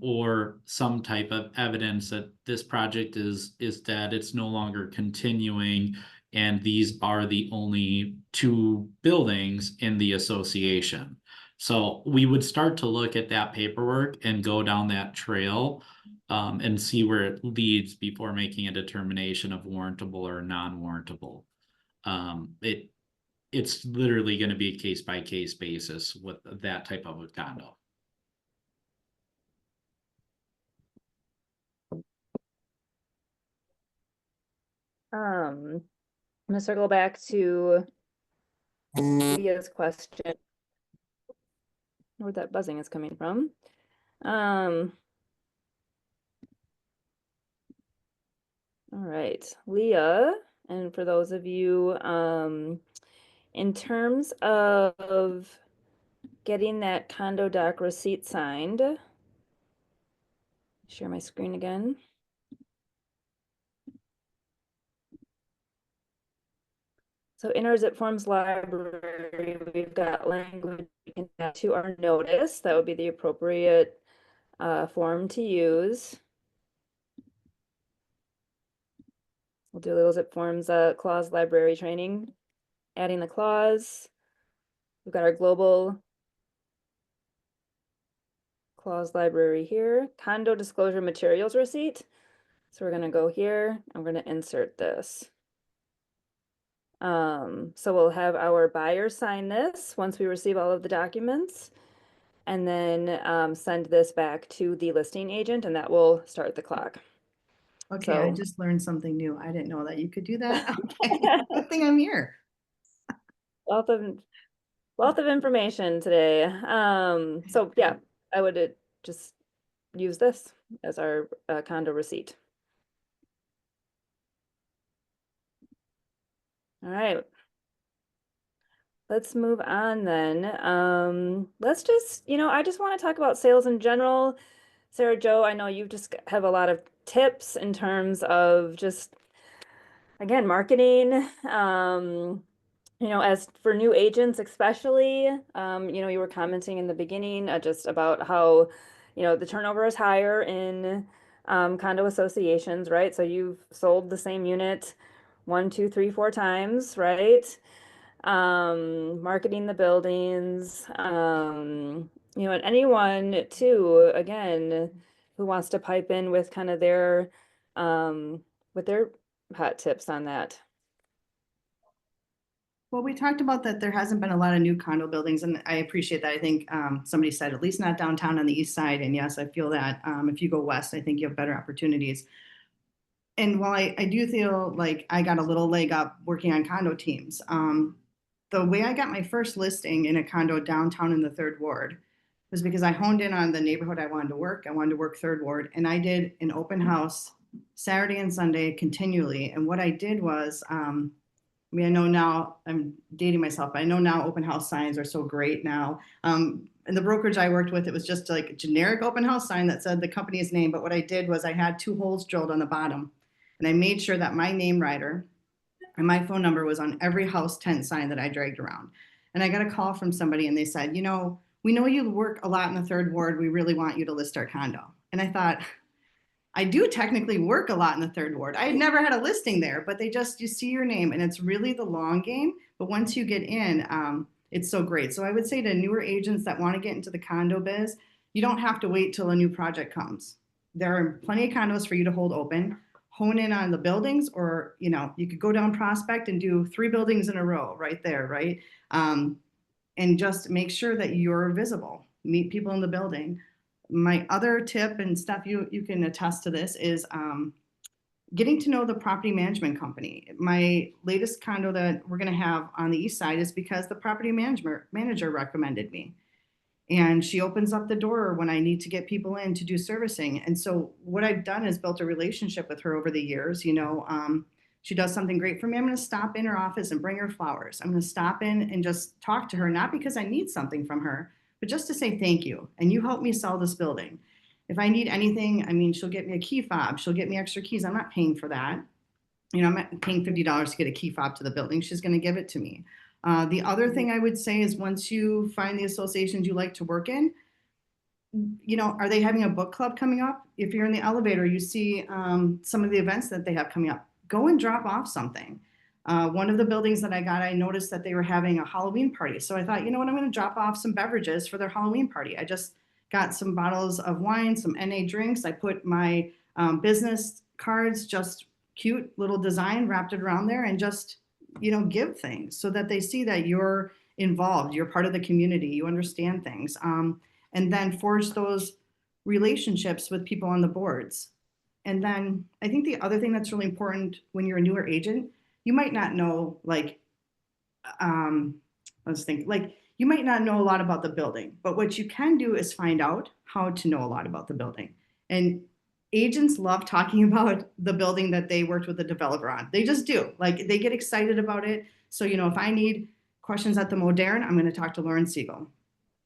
or some type of evidence that this project is dead, it's no longer continuing, and these are the only two buildings in the association. So we would start to look at that paperwork and go down that trail, and see where it leads before making a determination of warrantable or non-warrantable. It's literally going to be a case by case basis with that type of a condo. I'm gonna circle back to Leah's question. Where that buzzing is coming from. All right, Leah, and for those of you, in terms of getting that condo doc receipt signed, share my screen again. So in our Zip Forms library, we've got language we can add to our notice. That would be the appropriate form to use. We'll do a little Zip Forms clause library training. Adding the clause. We've got our global clause library here. Condo disclosure materials receipt. So we're gonna go here. I'm gonna insert this. So we'll have our buyer sign this once we receive all of the documents, and then send this back to the listing agent, and that will start the clock. Okay, I So- just learned something new. I didn't know that you could do that. Okay, good thing I'm here. Wealth of information today. So yeah, I would just use this as our condo receipt. All right. Let's move on then. Let's just, I just want to talk about sales in general. Sarah Jo, I know you just have a lot of tips in terms of just, again, marketing. As for new agents especially, you were commenting in the beginning just about how, the turnover is higher in condo associations, right? So you've sold the same unit 1, 2, 3, 4 times, right? Marketing the buildings, and anyone too, again, who wants to pipe in with kind of their hot tips on that. Well, we talked about that there hasn't been a lot of new condo buildings, and I appreciate that. I think somebody said at least not downtown on the east side, and yes, I feel that. If you go west, I think you have better opportunities. And while I do feel like I got a little leg up working on condo teams, the way I got my first listing in a condo downtown in the third ward was because I honed in on the neighborhood I wanted to work. I wanted to work third ward, and I did an open house Saturday and Sunday continually. And what I did was, I know now I'm dating myself, but I know now open house signs are so great now. In the brokerage I worked with, it was just like a generic open house sign that said the company's name. But what I did was I had 2 holes drilled on the bottom, and I made sure that my name rider and my phone number was on every house tent sign that I dragged around. And I got a call from somebody, and they said, we know you work a lot in the third ward. We really want you to list our condo. And I thought, I do technically work a lot in the third ward. I had never had a listing there, but you see your name, and it's really the long game. But once you get in, it's so great. So I would say to newer agents that want to get into the condo biz, you don't have to wait till a new project comes. There are plenty of condos for you to hold open, hone in on the buildings, or, you could go down Prospect and do 3 buildings in a row right there, right? And just make sure that you're visible, meet people in the building. My other tip, and Steph, you can attest to this, is getting to know the property management company. My latest condo that we're going to have on the east side is because the property manager recommended me. And she opens up the door when I need to get people in to do servicing. And so what I've done is built a relationship with her over the years. She does something great for me. I'm going to stop in her office and bring her flowers. I'm going to stop in and just talk to her, not because I need something from her, but just to say thank you. And you helped me sell this building. If I need anything, she'll get me a key fob. She'll get me extra keys. I'm not paying for that. I'm not paying $50 to get a key fob to the building. She's going to give it to me. The other thing I would say is once you find the associations you like to work in, you know, are they having a book club coming up? If you're in the elevator, you see some of the events that they have coming up. Go and drop off something. One of the buildings that I got, I noticed that they were having a Halloween party. So I thought, you know what, I'm going to drop off some beverages for their Halloween party. I just got some bottles of wine, some NA drinks. I put my business cards, just cute little design, wrapped it around there, and just, you know, give things so that they see that you're involved, you're part of the community, you understand things. And then forge those relationships with people on the boards. And then I think the other thing that's really important when you're a newer agent, you might not know, like, let's think, like, you might not know a lot about the building, but what you can do is find out how to know a lot about the building. And agents love talking about the building that they worked with the developer on. They just do. Like, they get excited about it. So, you know, if I need questions at the Modern, I'm going to talk to Lauren Siegel.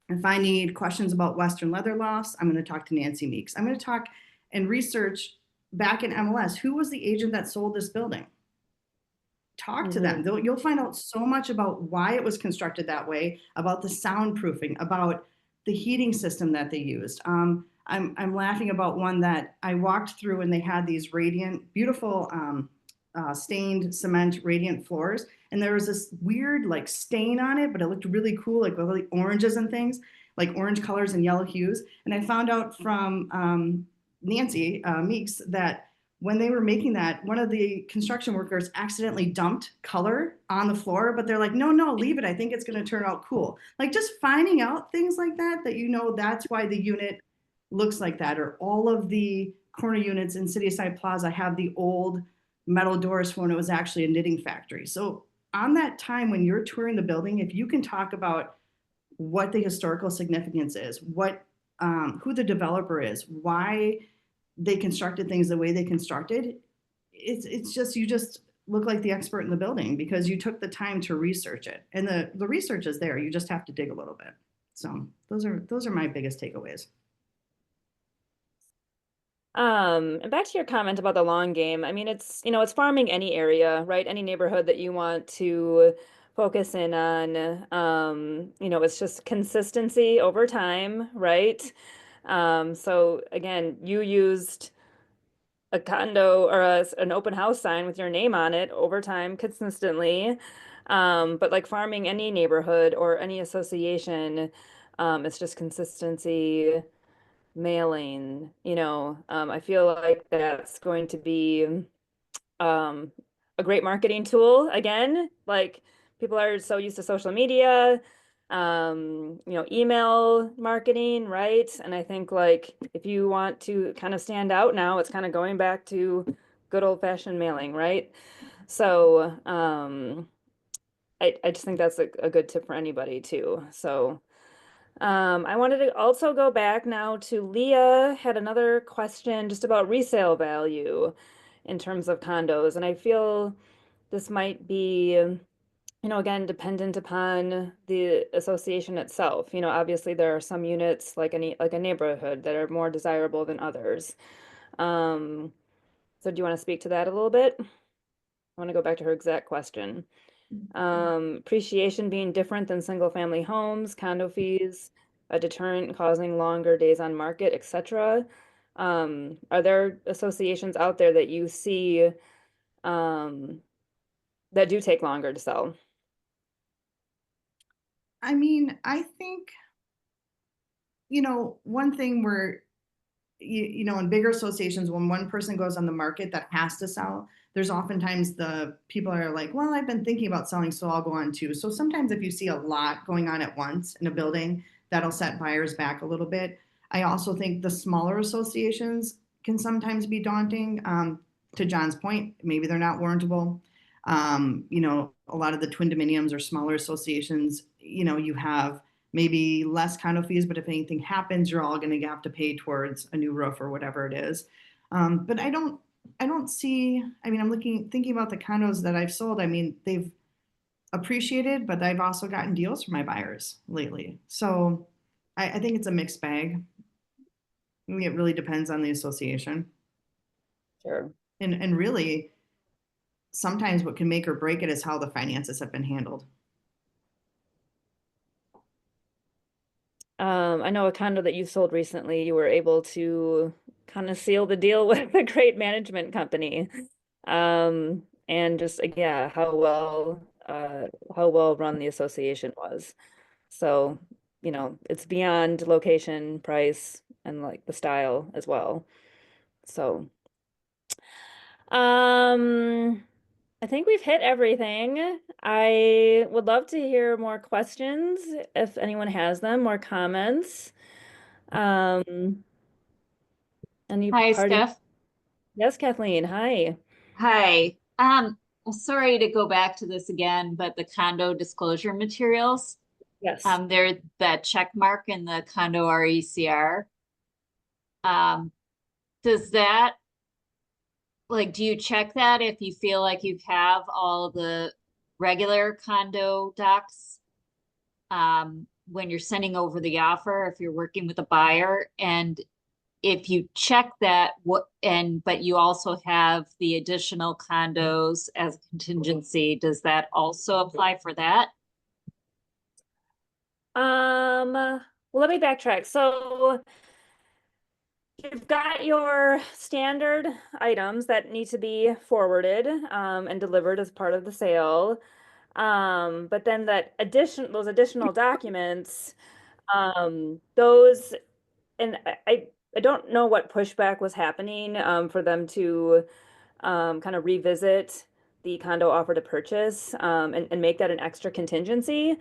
If I need questions about Western Leather Lofts, I'm going to talk to Nancy Meeks. I'm going to talk and research back in MLS. Who was the agent that sold this building? Talk to them. You'll find out so much about why it was constructed that way, about the soundproofing, about the heating system that they used. I'm laughing about one that I walked through, and they had these radiant, beautiful stained cement radiant floors, and there was this weird like stain on it, but it looked really cool, like really oranges and things, like orange colors and yellow hues. And I found out from Nancy Meeks that when they were making that, one of the construction workers accidentally dumped color on the floor, but they're like, no, leave it. I think it's going to turn out cool. Like, just finding out things like that, you know, that's why the unit looks like that. Or all of the corner units in Cityside Plaza have the old metal doors for when it was actually a knitting factory. So on that time when you're touring the building, if you can talk about what the historical significance is, what who the developer is, why they constructed things the way they constructed, it's just, you just look like the expert in the building because you took the time to research it. And the research is there. You just have to dig a little bit. So those are my biggest takeaways. And back to your comment about the long game. I mean, it's, you know, it's farming any area, right? Any neighborhood that you want to focus in on. You know, it's just consistency over time, right? So again, you used a condo or an open house sign with your name on it over time consistently. But like farming any neighborhood or any association, it's just consistency, mailing, you know. I feel like that's going to be a great marketing tool again. Like, people are so used to social media, you know, email marketing, right? And I think, like, if you want to kind of stand out now, it's kind of going back to good old-fashioned mailing, right? So I just think that's a good tip for anybody too. So I wanted to also go back now to Leah had another question just about resale value in terms of condos. And I feel this might be, you know, again, dependent upon the association itself. You know, obviously there are some units like a neighborhood that are more desirable than others. So do you want to speak to that a little bit? I want to go back to her exact question. Appreciation being different than single family homes, condo fees, a deterrent causing longer days on market, etc. Are there associations out there that you see that do take longer to sell? I mean, I think, you know, one thing where, you know, in bigger associations, when one person goes on the market that has to sell, there's oftentimes the people are like, well, I've been thinking about selling, so I'll go on too. So sometimes if you see a lot going on at once in a building, that'll set buyers back a little bit. I also think the smaller associations can sometimes be daunting. To John's point, maybe they're not warrantable. You know, a lot of the twin dominiums or smaller associations, you know, you have maybe less condo fees, but if anything happens, you're all going to have to pay towards a new roof or whatever it is. But I don't see, I mean, thinking about the condos that I've sold. I mean, they've appreciated, but I've also gotten deals for my buyers lately. So I think it's a mixed bag. I mean, it really depends on the association. Sure. And really, sometimes what can make or break it is how the finances have been handled. I know a condo that you sold recently, you were able to kind of seal the deal with a great management company. And just, yeah, how well run the association was. So, it's beyond location, price, and like the style as well. So, um, I think we've hit everything. I would love to hear more questions if anyone has them, more comments. Um, any Hi, party? Steph. Yes, Kathleen. Hi. Hi. Sorry to go back to this again, but the condo disclosure materials, Yes. they're that check mark in the condo RECR. Does that, like, do you check that if you feel like you have all of the regular condo docs? When you're sending over the offer, if you're working with a buyer, and if you check that, but you also have the additional condos as a contingency, does that also apply for that? Well, let me backtrack. So you've got your standard items that need to be forwarded and delivered as part of the sale. But then those additional documents, those, and I don't know what pushback was happening for them to kind of revisit the condo offer to purchase and make that an extra contingency.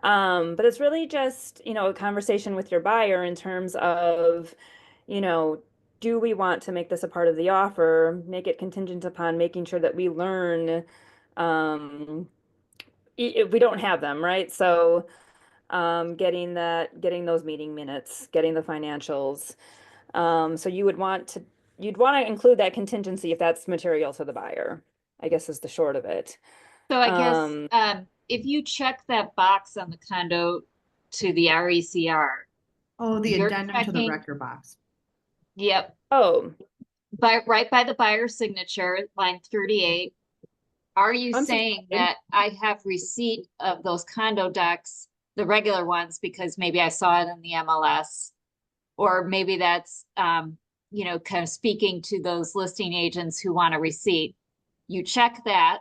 But it's really just, a conversation with your buyer in terms of, you know, do we want to make this a part of the offer, make it contingent upon making sure that we learn, if we don't have them, right? So, getting those meeting minutes, getting the financials. So you'd want to include that contingency if that's material to the buyer, I guess is the short of it. So I guess, Um, if you check that box on the condo to the RECR, Oh, the you're addendum to the checking, record box. yep, oh, right by the buyer's signature, line 38. Are you I'm so saying sorry. that I have receipt of those condo docs, the regular ones, because maybe I saw it in the MLS? Or maybe that's, kind of speaking to those listing agents who want a receipt. You check that.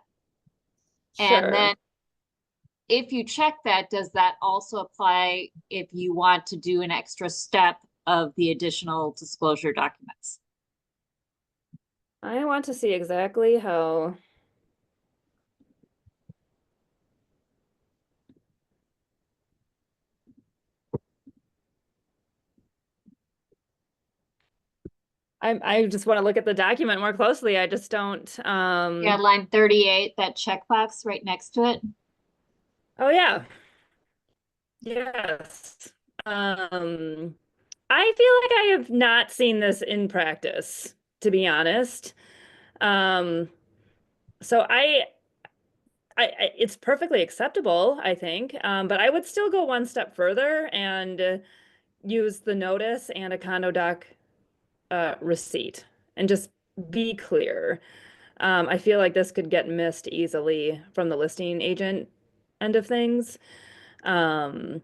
And Sure. then if you check that, does that also apply if you want to do an extra step of the additional disclosure documents? I want to see exactly how. I just want to look at the document more closely. I just don't, Yeah, line 38, that checkbox right next to it. oh yeah. Yes. I feel like I have not seen this in practice, to be honest. Um, so it's perfectly acceptable, I think. But I would still go one step further and use the notice and a condo doc receipt and just be clear. I feel like this could get missed easily from the listing agent end of things. Um,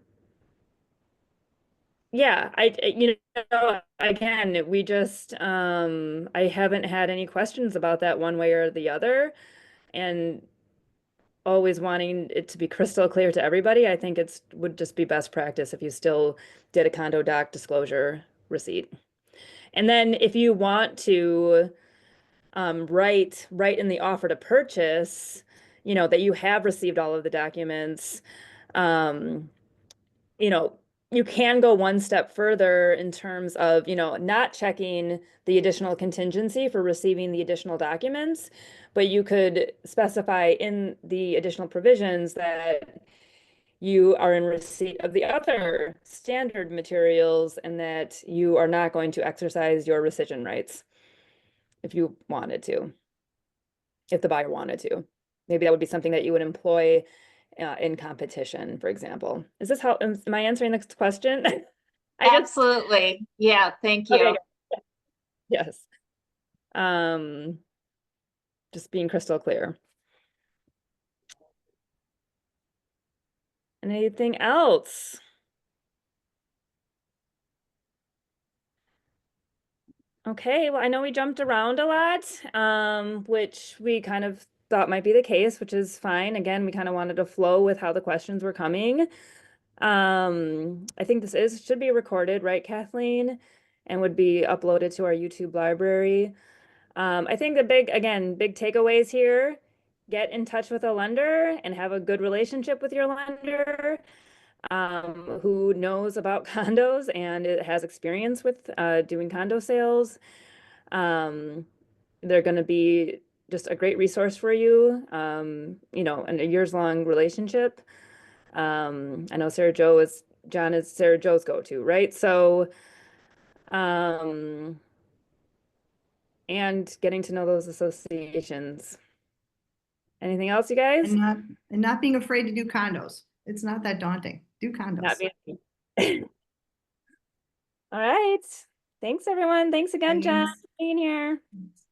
yeah, again, I haven't had any questions about that one way or the other, and always wanting it to be crystal clear to everybody. I think would just be best practice if you still did a condo doc disclosure receipt. And then if you want to write in the offer to purchase, that you have received all of the documents, um, you know, you can go one step further in terms of, not checking the additional contingency for receiving the additional documents, but you could specify in the additional provisions that you are in receipt of the other standard materials and that you are not going to exercise your rescission rights if you wanted to, if the buyer wanted to. Maybe that would be something that you would employ in competition, for example. Am I answering the question? Absolutely. Yeah, thank you. Okay, yes. Um, just being crystal clear. Anything else? Okay, well, I know we jumped around a lot, which we kind of thought might be the case, which is fine. Again, we kind of wanted to flow with how the questions were coming. I think should be recorded, right, Kathleen? And would be uploaded to our YouTube library. I think the big takeaways here, get in touch with a lender and have a good relationship with your lender, who knows about condos and it has experience with doing condo sales. They're going to be just a great resource for you, in a years-long relationship. I know John is Sarah Joe's go-to, right? So, and getting to know those associations. Anything else, you guys? And not being afraid to do condos. It's not that daunting. Do condos. Not being. All right. Thanks, everyone. Thanks again, John, Thanks. for being here. Thanks.